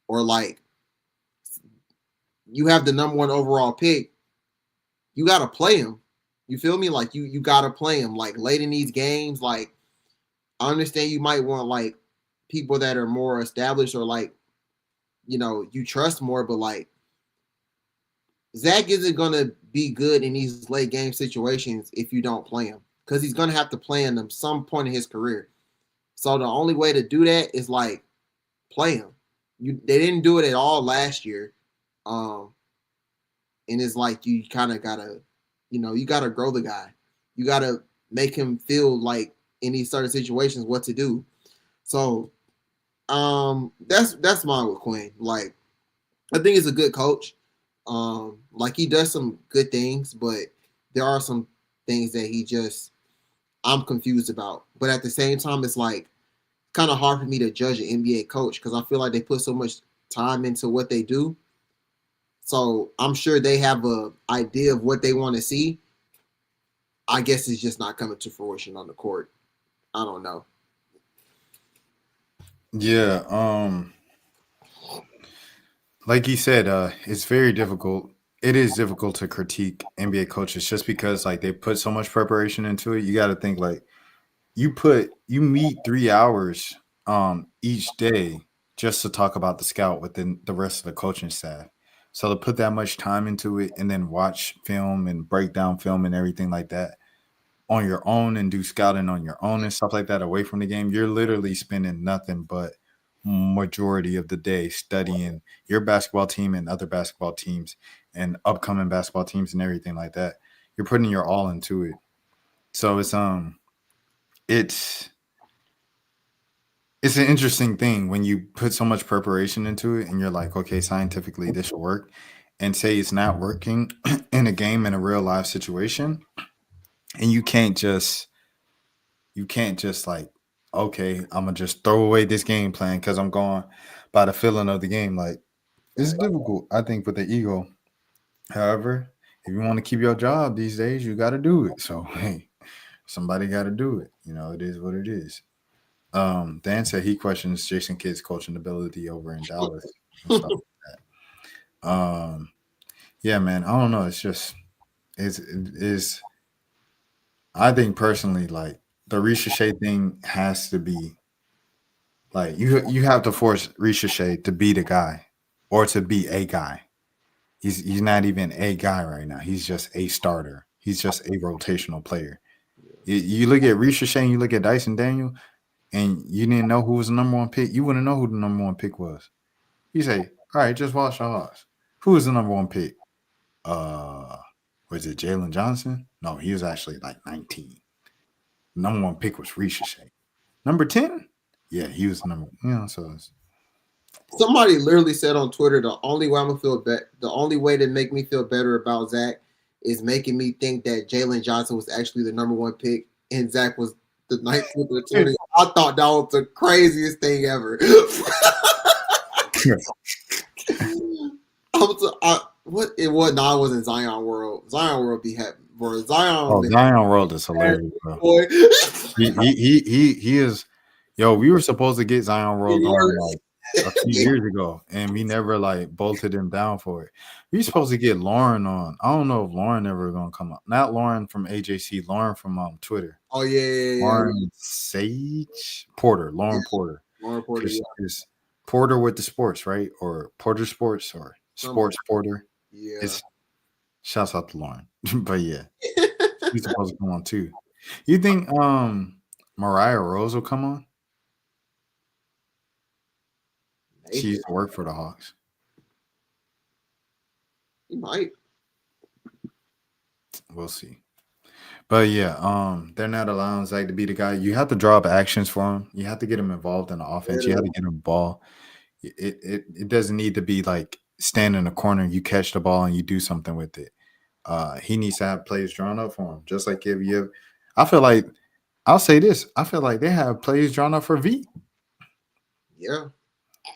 Or like you have the number 1 overall pick, you got to play him. You feel me? Like you got to play him like late in these games. Like I understand you might want like people that are more established or like, you know, you trust more, but like Zach isn't going to be good in these late game situations if you don't play him, because he's going to have to play in them some point in his career. So the only way to do that is like play him. They didn't do it at all last year. And it's like you kind of got to, you know, you got to grow the guy. You got to make him feel like in these certain situations what to do. So that's mine with Quinn. Like I think he's a good coach. Like he does some good things, but there are some things that I'm confused about. But at the same time, it's like kind of hard for me to judge an NBA coach because I feel like they put so much time into what they do. So I'm sure they have an idea of what they want to see. I guess it's just not coming to fruition on the court. I don't know. Yeah, like you said, it's very difficult. It is difficult to critique NBA coaches just because like they put so much preparation into it. You got to think like you meet 3 hours each day just to talk about the scout within the rest of the coaching staff. So to put that much time into it and then watch film and break down film and everything like that on your own and do scouting on your own and stuff like that away from the game, you're literally spending nothing but majority of the day studying your basketball team and other basketball teams and upcoming basketball teams and everything like that. You're putting your all into it. So it's an interesting thing when you put so much preparation into it and you're like, okay, scientifically this will work, and say it's not working in a game in a real life situation. And you can't just like okay, I'm gonna just throw away this game plan because I'm going by the feeling of the game. Like it's difficult, I think, with the ego. However, if you want to keep your job these days, you got to do it. So hey, somebody got to do it. It is what it is. Dan said he questions Jason Kidd's coaching ability over in Dallas and stuff like that. Yeah, man, I don't know. It's just it's. I think personally, like the Ricochet thing has to be like you have to force Ricochet to be the guy or to be a guy. He's not even a guy right now. He's just a starter. He's just a rotational player. You look at Ricochet and you look at Dyson Daniel, and you didn't know who was the number one pick. You wouldn't know who the number one pick was. You say, all right, just watch the odds. Who was the number one pick? Uh, was it Jalen Johnson? No, he was actually like 19. The number one pick was Ricochet. Number 10? Yeah, he was the number. So it's, Somebody literally said on Twitter, the only way the only way to make me feel better about Zach is making me think that Jalen Johnson was actually the number one pick and Zach was the 19th or 20th. I thought that was the craziest thing ever. What it was? No, it wasn't Zion World. Zion World be happy. Bro, Zion World is hilarious, bro. Boy. He is. Yo, we were supposed to get Zion World on like a few years ago, and we never like bolted him down for it. We were supposed to get Lauren on. I don't know if Lauren ever gonna come up. Not Lauren from AJC, Lauren from Twitter. Oh yeah. Lauren Sage Porter, Lauren Porter. Lauren Porter. It's Porter with the sports, right? Or Porter Sports or Sports Porter. Yeah. It's shouts out to Lauren. But yeah. He's supposed to come on too. You think Mariah Rose will come on? She used to work for the Hawks. He might. We'll see. But yeah, they're not allowing Zach to be the guy. You have to draw up actions for him. You have to get him involved in the offense. You have to get him the ball. It doesn't need to be like stand in the corner, you catch the ball and you do something with it. He needs to have plays drawn up for him. Just like if you I feel like I'll say this. I feel like they have plays drawn up for V. Yeah.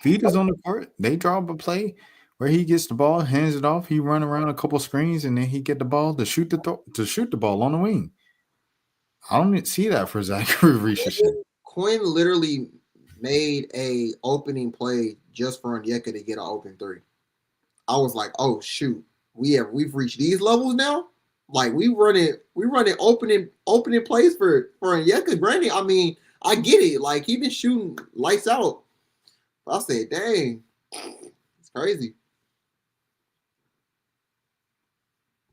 Vita's on the court. They draw up a play where he gets the ball, hands it off. He run around a couple screens, and then he get the ball to shoot the ball on the wing. I don't see that for Zachary Ricochet. Quinn literally made a opening play just for Onyeka to get an open three. I was like, oh shoot, we've reached these levels now. Like we running opening plays for Onyeka. Granted, I mean, I get it. Like he been shooting lights out. I said, dang, it's crazy.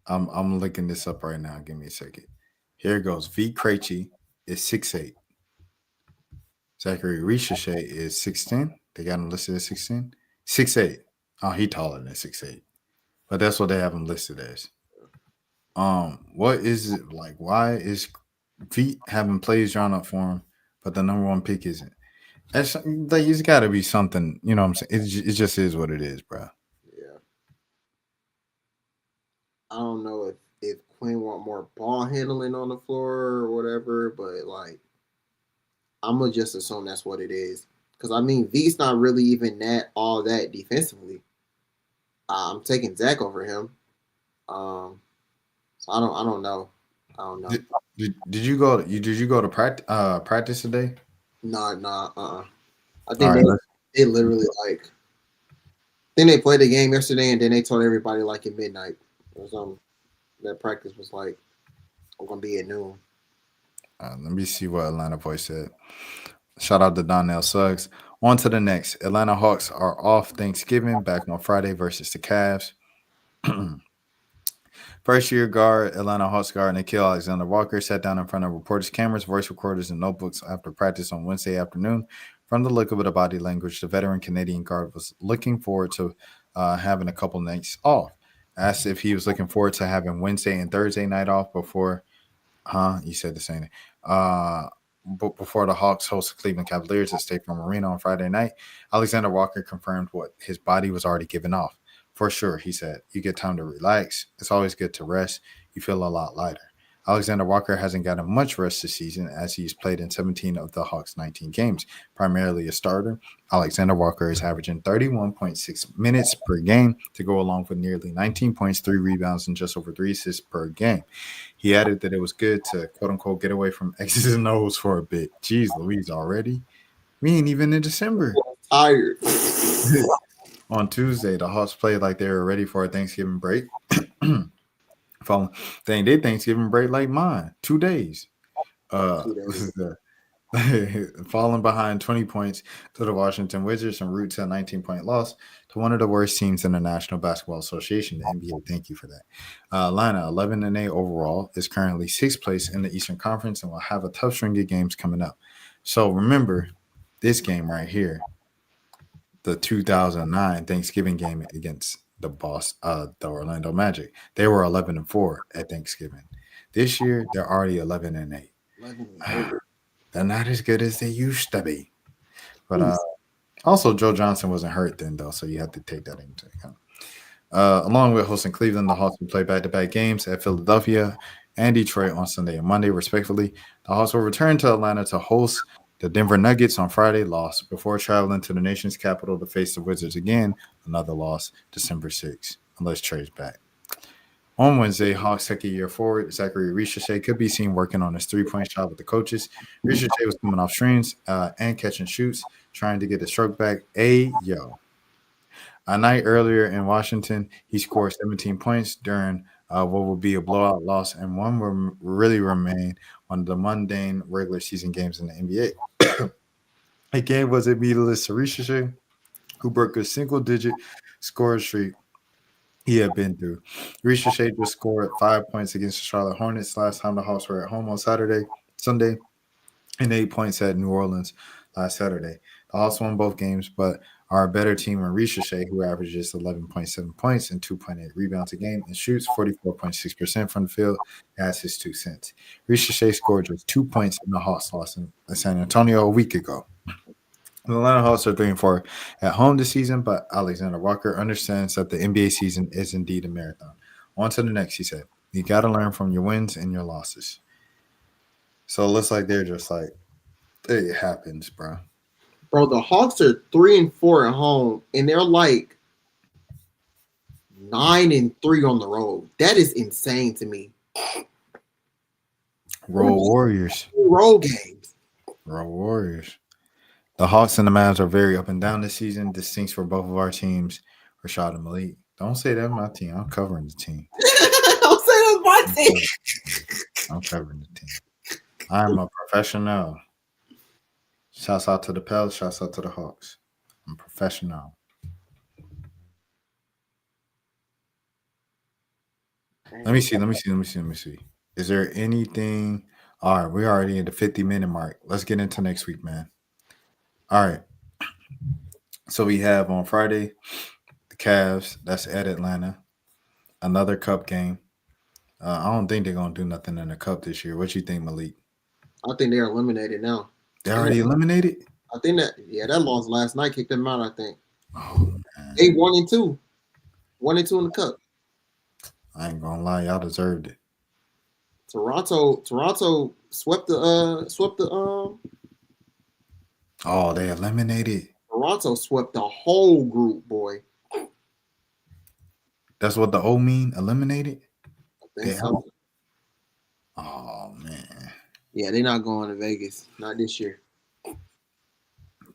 I'm looking this up right now. Give me a second. Here it goes. V. Krejci is 6'8". Zachary Ricochet is 6'10". They got him listed as 6'10". 6'8". Oh, he taller than 6'8". But that's what they have him listed as. What is it like? Why is V having plays drawn up for him, but the number one pick isn't? It's like it's got to be something. You know what I'm saying? It just is what it is, bro. Yeah. I don't know if Quinn want more ball handling on the floor or whatever, but like I'm gonna just assume that's what it is. Because I mean, V's not really even all that defensively. I'm taking Zach over him. So I don't know. Did you go to practice today? Nah. I think they literally like. I think they played the game yesterday, and then they told everybody like at midnight or something. That practice was like, "I'm gonna be at noon." Let me see what Atlanta Boy said. Shout out to Donnell Suggs. On to the next. Atlanta Hawks are off Thanksgiving, back on Friday versus the Cavs. First-year guard, Atlanta Hawks guard Nickeil Alexander-Walker sat down in front of reporters' cameras, voice recorders, and notebooks after practice on Wednesday afternoon. From the look of the body language, the veteran Canadian guard was looking forward to having a couple nights off. Asked if he was looking forward to having Wednesday and Thursday night off before you said the same thing. Before the Hawks host the Cleveland Cavaliers at State Farm Arena on Friday night, Alexander Walker confirmed what his body was already giving off. For sure, he said, you get time to relax. It's always good to rest. You feel a lot lighter. Alexander Walker hasn't gotten much rest this season as he's played in 17 of the Hawks' 19 games, primarily a starter. Alexander Walker is averaging 31.6 minutes per game to go along with nearly 19 points, 3 rebounds, and just over 3 assists per game. He added that it was good to, quote-unquote, get away from X's and O's for a bit. Jeez Louise, already? We ain't even in December. Tired. On Tuesday, the Hawks played like they were ready for a Thanksgiving break. They did Thanksgiving break like mine, 2 days. 2 days. Falling behind 20 points to the Washington Wizards en route to a 19-point loss to one of the worst teams in the National Basketball Association, the NBA. Thank you for that. Atlanta, 11-8 overall, is currently 6th place in the Eastern Conference and will have a tough string of games coming up. So remember this game right here, the 2009 Thanksgiving game against the Orlando Magic. They were 11-4 at Thanksgiving. This year, they're already 11-8. They're not as good as they used to be. But also, Joe Johnson wasn't hurt then, though, so you have to take that into account. Along with hosting Cleveland, the Hawks will play back-to-back games at Philadelphia and Detroit on Sunday and Monday, respectively. The Hawks will return to Atlanta to host the Denver Nuggets on Friday, loss, before traveling to the nation's capital to face the Wizards again, another loss, December 6th, unless Trey's back. On Wednesday, Hawks second-year forward Zachary Ricochet could be seen working on his three-point shot with the coaches. Ricochet was coming off screens and catching shoots, trying to get his stroke back. A night earlier in Washington, he scored 17 points during what will be a blowout loss, and one will really remain one of the mundane regular season games in the NBA. The game was a meaningless to Ricochet, who broke a single-digit score streak he had been through. Ricochet just scored 5 points against the Charlotte Hornets last time the Hawks were at home on Sunday, and 8 points at New Orleans last Saturday. The Hawks won both games, but are a better team than Ricochet, who averages 11.7 points and 2.8 rebounds a game and shoots 44.6% from the field. That's his 2 cents. Ricochet scored just 2 points in the Hawks loss in San Antonio a week ago. The Atlanta Hawks are 3-4 at home this season, but Alexander Walker understands that the NBA season is indeed a marathon. On to the next, he said. You got to learn from your wins and your losses. So it looks like they're just like, it happens, bro. Bro, the Hawks are 3-4 at home, and they're like 9-3 on the road. That is insane to me. Road Warriors. Road games. Road Warriors. The Hawks and the Mavs are very up and down this season. This stinks for both of our teams, Rashad and Malik. Don't say that's my team. I'm covering the team. Don't say that's my team. I'm covering the team. I'm a professional. Shouts out to the Pels. Shouts out to the Hawks. I'm professional. Let me see. Is there anything? All right, we're already at the 50-minute mark. Let's get into next week, man. All right. So we have on Friday the Cavs. That's at Atlanta. Another Cup game. I don't think they're gonna do nothing in the Cup this year. What you think, Malik? I think they're eliminated now. They already eliminated? I think that loss last night kicked them out, I think. Oh, man. They 1-2. 1-2 in the Cup. I ain't gonna lie, y'all deserved it. Toronto swept the Oh, they eliminated. Toronto swept the whole group, boy. That's what the O mean? Eliminated? I think so. Oh, man. Yeah, they're not going to Vegas. Not this year.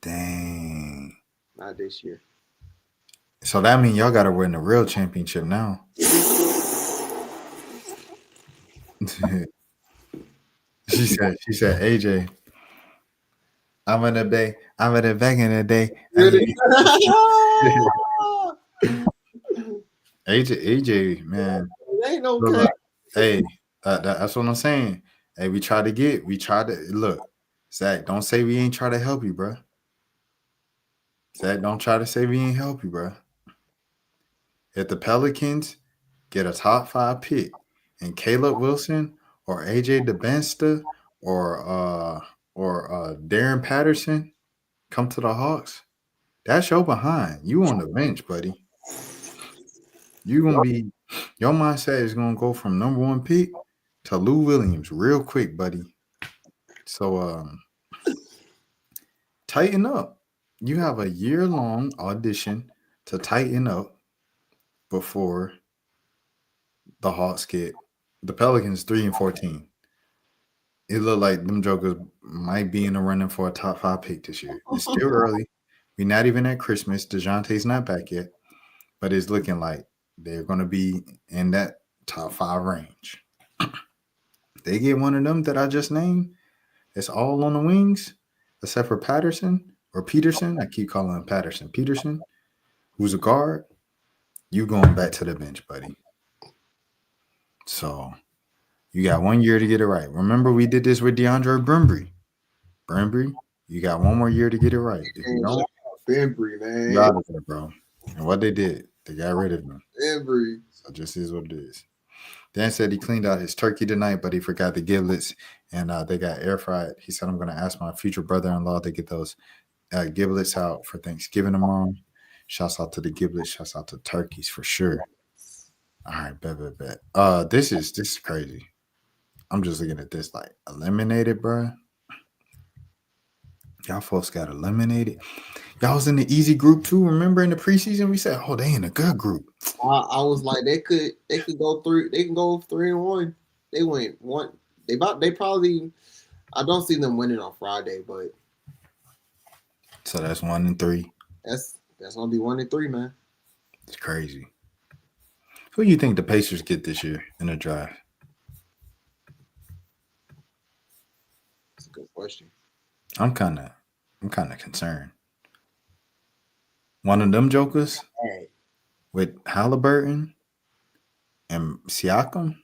Dang. Not this year. So that means y'all got to win the real championship now. She said, AJ, I'm in the bay. I'm in the back in the day. AJ, man. Ain't no Hey, that's what I'm saying. Hey, we tried to look. Zach, don't say we ain't try to help you, bro. Zach, don't try to say we ain't help you, bro. If the Pelicans get a top 5 pick and Caleb Wilson or AJ DeBensta or Darren Patterson come to the Hawks, that's your behind. You on the bench, buddy. You gonna be your mindset is gonna go from number 1 pick to Lou Williams real quick, buddy. So tighten up. You have a year-long audition to tighten up before the Hawks get the Pelicans 3-14. It looked like them jokers might be in the running for a top 5 pick this year. It's still early. We're not even at Christmas. DeJounte's not back yet, but it's looking like they're going to be in that top 5 range. They get one of them that I just named. It's all on the wings, except for Peterson. I keep calling him Peterson, who's a guard. You going back to the bench, buddy. So you got 1 year to get it right. Remember, we did this with DeAndre Brimbury, you got 1 more year to get it right. If you don't, Bembry, man. you're out of there, bro. And what they did, they got rid of him. Bembry. So just is what it is. Dan said he cleaned out his turkey tonight, but he forgot the giblets, and they got air fried. He said, I'm going to ask my future brother-in-law to get those giblets out for Thanksgiving tomorrow. Shouts out to the giblets. Shouts out to turkeys for sure. All right, bet. This is crazy. I'm just looking at this like eliminated, bro. Y'all folks got eliminated. Y'all was in the easy group too. Remember in the preseason we said, "Oh, they in a good group." I was like, they could go 3. They can go 3-1. They went 1. They probably. I don't see them winning on Friday, but So that's 1-3. that's gonna be 1-3, man. It's crazy. Who do you think the Pacers get this year in the draft? That's a good question. I'm kind of concerned. One of them jokers Hey, with Halliburton and Siakam.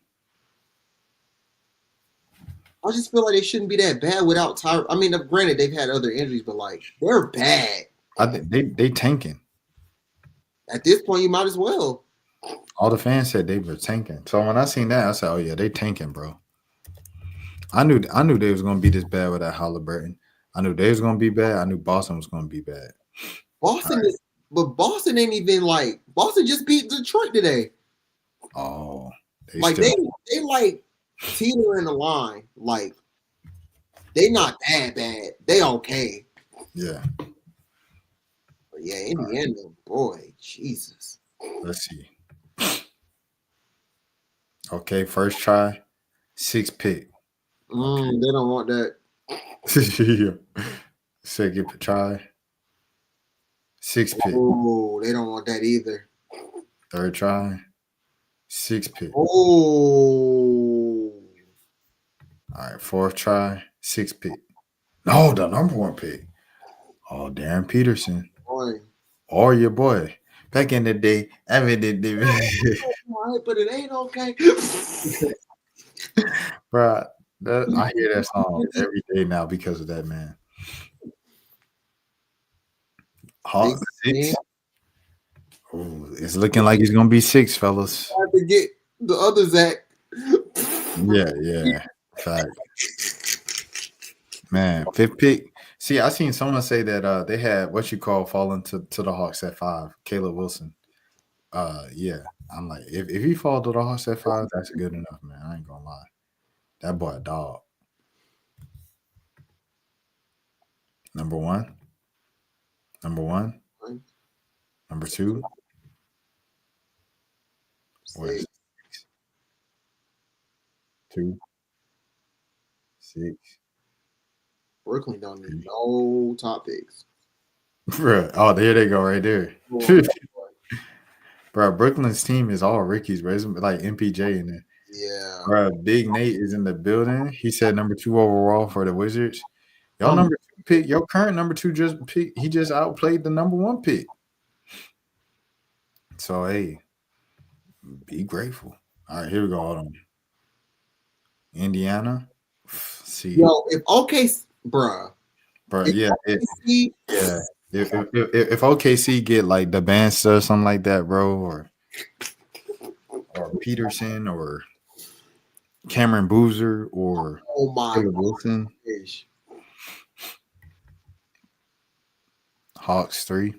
I just feel like they shouldn't be that bad without Tyler. I mean, granted they've had other injuries, but like they're bad. I think they tanking. At this point, you might as well. All the fans said they were tanking. So when I seen that, I said, "Oh yeah, they tanking, bro." I knew they was gonna be this bad without Halliburton. I knew they was gonna be bad. I knew Boston was gonna be bad. Boston Boston ain't even like Boston just beat Detroit today. Oh, They like teetering the line. Like they not that bad. They okay. Yeah. But yeah, Indiana, boy, Jesus. Let's see. Okay, first try, 6th pick. They don't want that. Second try, 6th pick. Oh, they don't want that either. Third try, 6th pick. Oh. All right, 4th try, 6th pick. No, the number 1 pick. Oh, Darren Peterson. Boy. Or your boy. Back in the day, All right, but it ain't okay. Bro, I hear that song every day now because of that, man. Hawk 6. Ooh, it's looking like he's gonna be 6, fellas. I have to get the other Zach. Yeah. Fact. Man, 5th pick. See, I seen someone say that they had what you call falling to the Hawks at 5, Caleb Wilson. Yeah. I'm like, if he fall to the Hawks at 5, that's good enough, man. I ain't gonna lie. That boy a dog. Number 1. Number 2. Where's 2, 6. Brooklyn don't need no top picks. Bro, oh, there they go right there. Bro, Brooklyn's team is all rookies, bro. It's like MPJ in there. Yeah. Bro, Big Nate is in the building. He said number 2 overall for the Wizards. Y'all number 2 pick, your current number 2 just pick. He just outplayed the number 1 pick. So hey, be grateful. All right, here we go. Hold on. Indiana. See. Yo, if bruh. Bro, yeah. If OKC get like the Banster or something like that, bro, or Peterson or Cameron Boozer or Caleb Wilson. Hawks 3,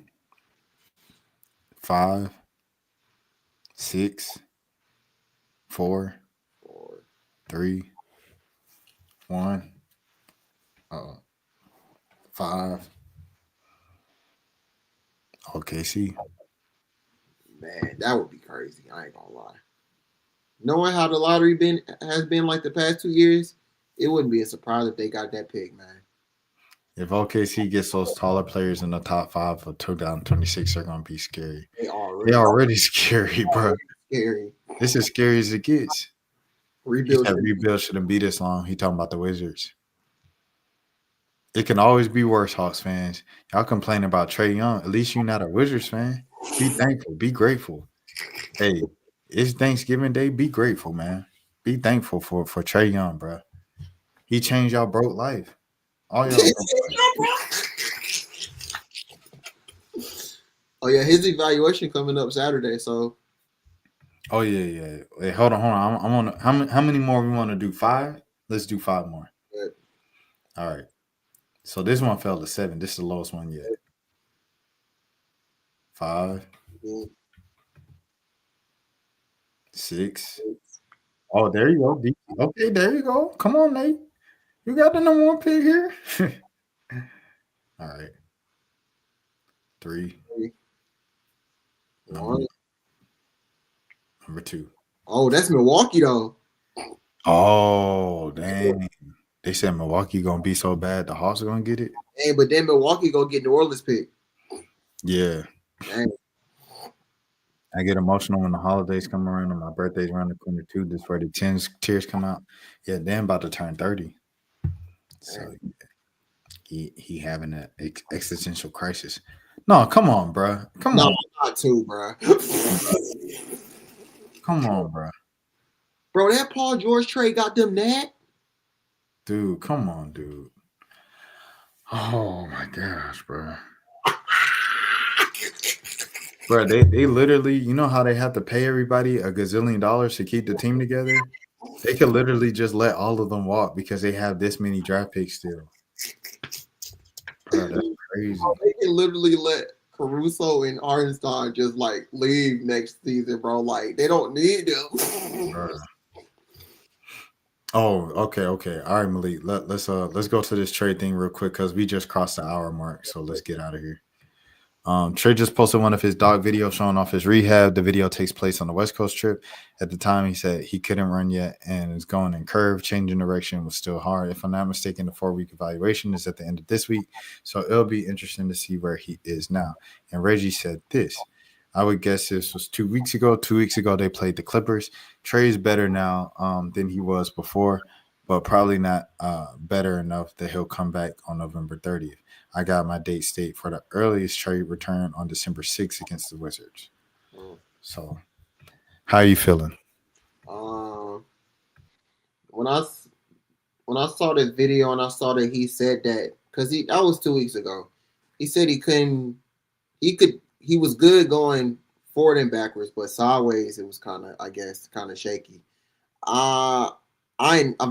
5, 6, 4, 3, 1, 5. OKC. Man, that would be crazy. I ain't gonna lie. Knowing how the lottery has been like the past 2 years, it wouldn't be a surprise if they got that pick, man. If OKC gets those taller players in the top 5 for 2026, they're gonna be scary. They They already scary, bro. scary. This is scary as it gets. Rebuild. Rebuild shouldn't be this long. He talking about the Wizards. It can always be worse, Hawks fans. Y'all complaining about Trae Young. At least you're not a Wizards fan. Be thankful. Be grateful. Hey, it's Thanksgiving Day. Be grateful, man. Be thankful for Trae Young, bro. He changed y'all broke life. All y'all. Oh yeah, his evaluation coming up Saturday. So. Oh yeah. Wait, hold on. I'm on. How many more we want to do? 5. Let's do 5 more. Good. All right. So this one fell to 7. This is the lowest one yet. 5. 6. Oh, there you go. Okay, there you go. Come on, Nate. You got the number 1 pick here. All right. 3. 1. Number 2. Oh, that's Milwaukee though. Oh, dang. They said Milwaukee gonna be so bad the Hawks are gonna get it. Hey, but then Milwaukee gonna get New Orleans pick. Yeah. Dang. I get emotional when the holidays come around and my birthday's around the corner too. Just where the tears come out. Yeah, Dan about to turn 30. So he having an existential crisis. No, come on, bro. Come on. Not too, bro. Come on, bro. Bro, that Paul George trade got them that. Dude, come on, dude. Oh my gosh, bro. Bro, they literally, you know how they have to pay everybody $1 gazillion to keep the team together? They could literally just let all of them walk because they have this many draft picks still. Bro, that's crazy. They can literally let Caruso and Hartenstein just like leave next season, bro. Like they don't need them. Bro. Oh, okay. All right, Malik. Let's go to this trade thing real quick because we just crossed the hour mark. So let's get out of here. Trey just posted one of his dog videos showing off his rehab. The video takes place on the West Coast trip. At the time, he said he couldn't run yet and is going in curve. Changing direction was still hard. If I'm not mistaken, the 4-week evaluation is at the end of this week. So it'll be interesting to see where he is now. And Reggie said this. I would guess this was 2 weeks ago. 2 weeks ago, they played the Clippers. Trey's better now than he was before, but probably not better enough that he'll come back on November 30th. I got my date state for the earliest trade return on December 6th against the Wizards. So, how are you feeling? When I saw the video and I saw that he said that that was 2 weeks ago. He said he was good going forward and backwards, but sideways it was kind of shaky. I've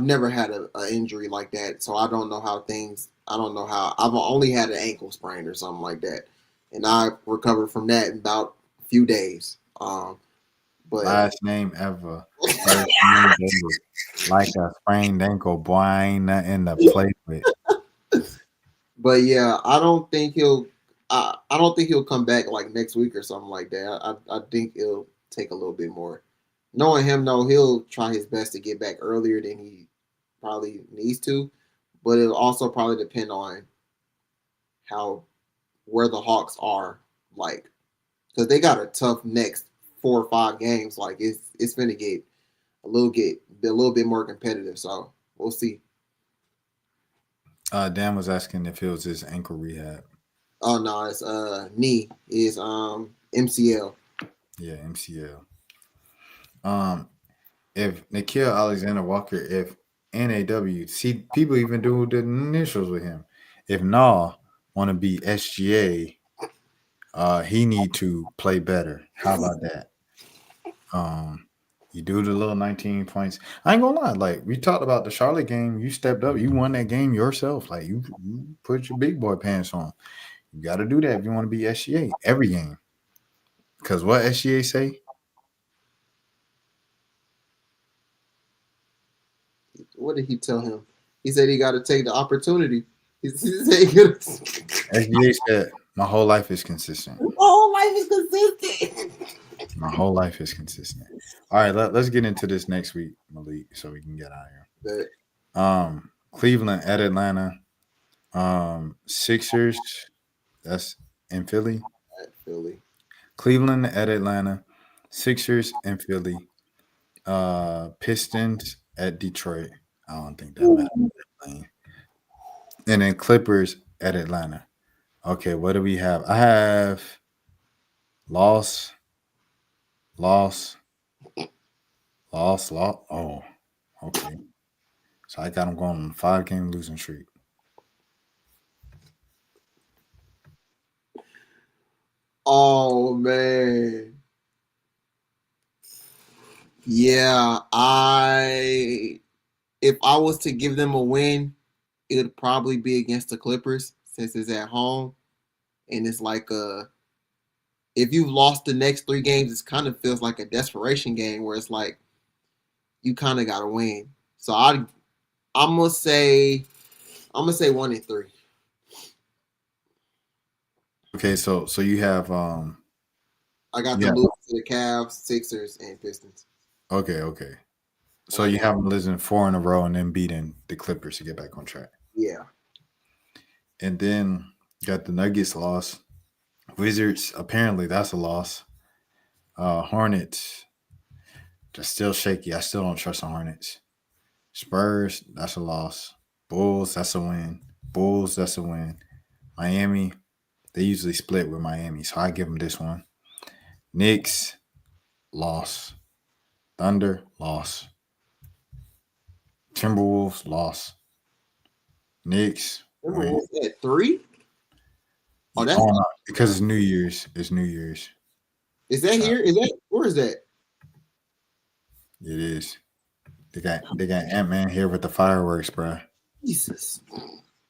never had an injury like that, so I don't know how I've only had an ankle sprain or something like that, and I recovered from that in about a few days. But last name ever. First name ever. Like a sprained ankle, boy, ain't nothing to play with. But yeah, I don't think he'll come back like next week or something like that. I think it'll take a little bit more. Knowing him, though, he'll try his best to get back earlier than he probably needs to, but it'll also probably depend on where the Hawks are, like, because they got a tough next 4 or 5 games. Like it's gonna get a little bit more competitive. So we'll see. Dan was asking if it was his ankle rehab. Oh no, it's knee is MCL. Yeah, MCL. If Nickeil Alexander-Walker, if NAW, see people even do the initials with him. If want to be SGA, he need to play better. How about that? You do the little 19 points. I ain't gonna lie. Like we talked about the Charlotte game, you stepped up. You won that game yourself. Like you put your big boy pants on. You got to do that if you want to be SGA every game. Because what SGA say? What did he tell him? He said he got to take the opportunity. He said he could. SGA said, "My whole life is consistent. My whole life is consistent. My whole life is consistent." All right, let's get into this next week, Malik, so we can get out of here. Cleveland at Atlanta. Sixers. That's in Philly. At Philly. Cleveland at Atlanta. Sixers in Philly. Pistons at Detroit. I don't think that matters. And then Clippers at Atlanta. Okay, what do we have? I have loss. Oh, okay. So I got them going on a 5-game losing streak. Oh man. Yeah, if I was to give them a win, it would probably be against the Clippers since it's at home. And it's like if you've lost the next 3 games, it kind of feels like a desperation game where it's like you kind of gotta win. So I'm gonna say 1-3. Okay, so you have I got them losing to the Cavs, Sixers, and Pistons. Okay. So you have them losing 4 in a row and then beating the Clippers to get back on track. Yeah. And then you got the Nuggets loss. Wizards, apparently that's a loss. Hornets, they're still shaky. I still don't trust the Hornets. Spurs, that's a loss. Bulls, that's a win. Bulls, that's a win. Miami, they usually split with Miami, so I give them this one. Knicks, loss. Thunder, loss. Timberwolves, loss. Knicks, win. Timberwolves at 3? Oh, that's no, because it's New Year's. It's New Year's. Is that here? Where is that? It is. They got Ant-Man here with the fireworks, bro. Jesus.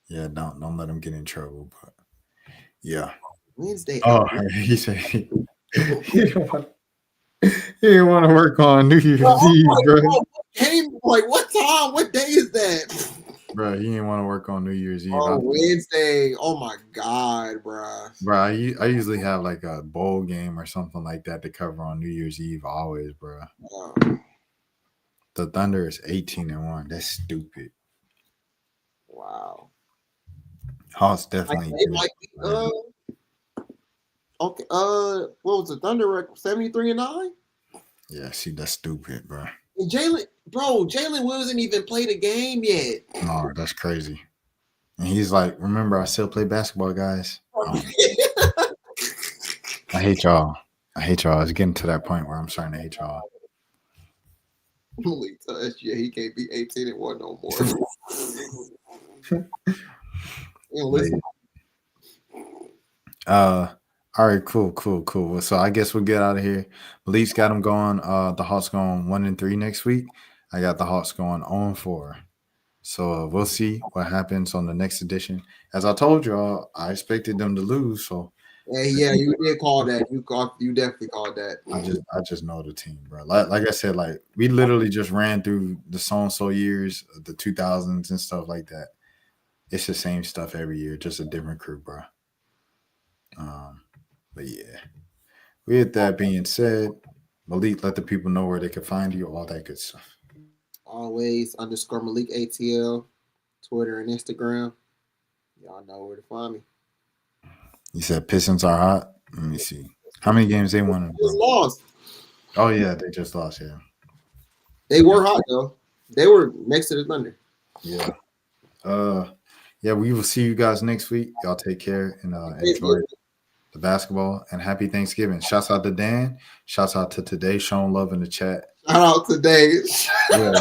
Yeah, don't let him get in trouble. But yeah. Wednesday. Oh, he said he didn't want to work on New Year's Eve, bro. What time? What day is that? Bro, he didn't want to work on New Year's Eve. Oh, Wednesday. Oh my God, bro. Bro, I usually have like a bowl game or something like that to cover on New Year's Eve always, bro. The Thunder is 18-1. That's stupid. Wow. Hawks definitely. Okay. What was the Thunder record? 73-9? Yeah, see, that's stupid, bro. And Jalen wasn't even played a game yet. No, that's crazy. And he's like, remember, I still play basketball, guys. I hate y'all. It's getting to that point where I'm starting to hate y'all. Malik tells you he can't be 18-1 no more. Listen. All right, cool. So I guess we'll get out of here. Malik's got them going. The Hawks going 1-3 next week. I got the Hawks going 0-4. So we'll see what happens on the next edition. As I told y'all, I expected them to lose. So yeah, you did call that. You definitely called that. I just know the team, bro. Like I said, like we literally just ran through the so-and-so years, the 2000s and stuff like that. It's the same stuff every year, just a different crew, bro. But yeah. With that being said, Malik, let the people know where they can find you, all that good stuff. Always _ Malik ATL, Twitter and Instagram. Y'all know where to find me. You said Pistons are hot. Let me see. How many games they won? They just lost. Oh yeah, they just lost. Yeah. They were hot though. They were next to the Thunder. Yeah. Yeah. We will see you guys next week. Y'all take care and enjoy the basketball and happy Thanksgiving. Shouts out to Dan. Shouts out to Today showing love in the chat. Shout out today. Yeah.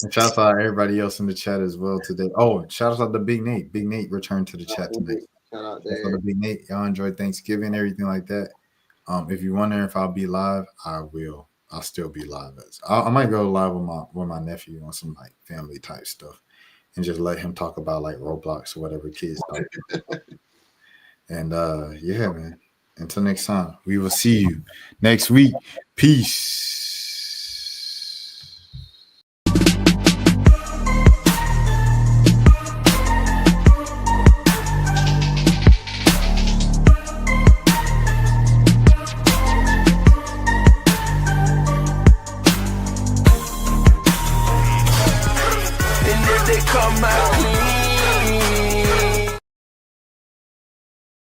And shouts out to everybody else in the chat as well today. Oh, shouts out to Big Nate. Big Nate returned to the chat tonight. Shout out to Big Nate. Y'all enjoy Thanksgiving, everything like that. If you're wondering if I'll be live, I will. I'll still be live. I might go live with my nephew on some like family type stuff and just let him talk about like Roblox or whatever kids talk about. And yeah, man. Until next time, we will see you next week. Peace.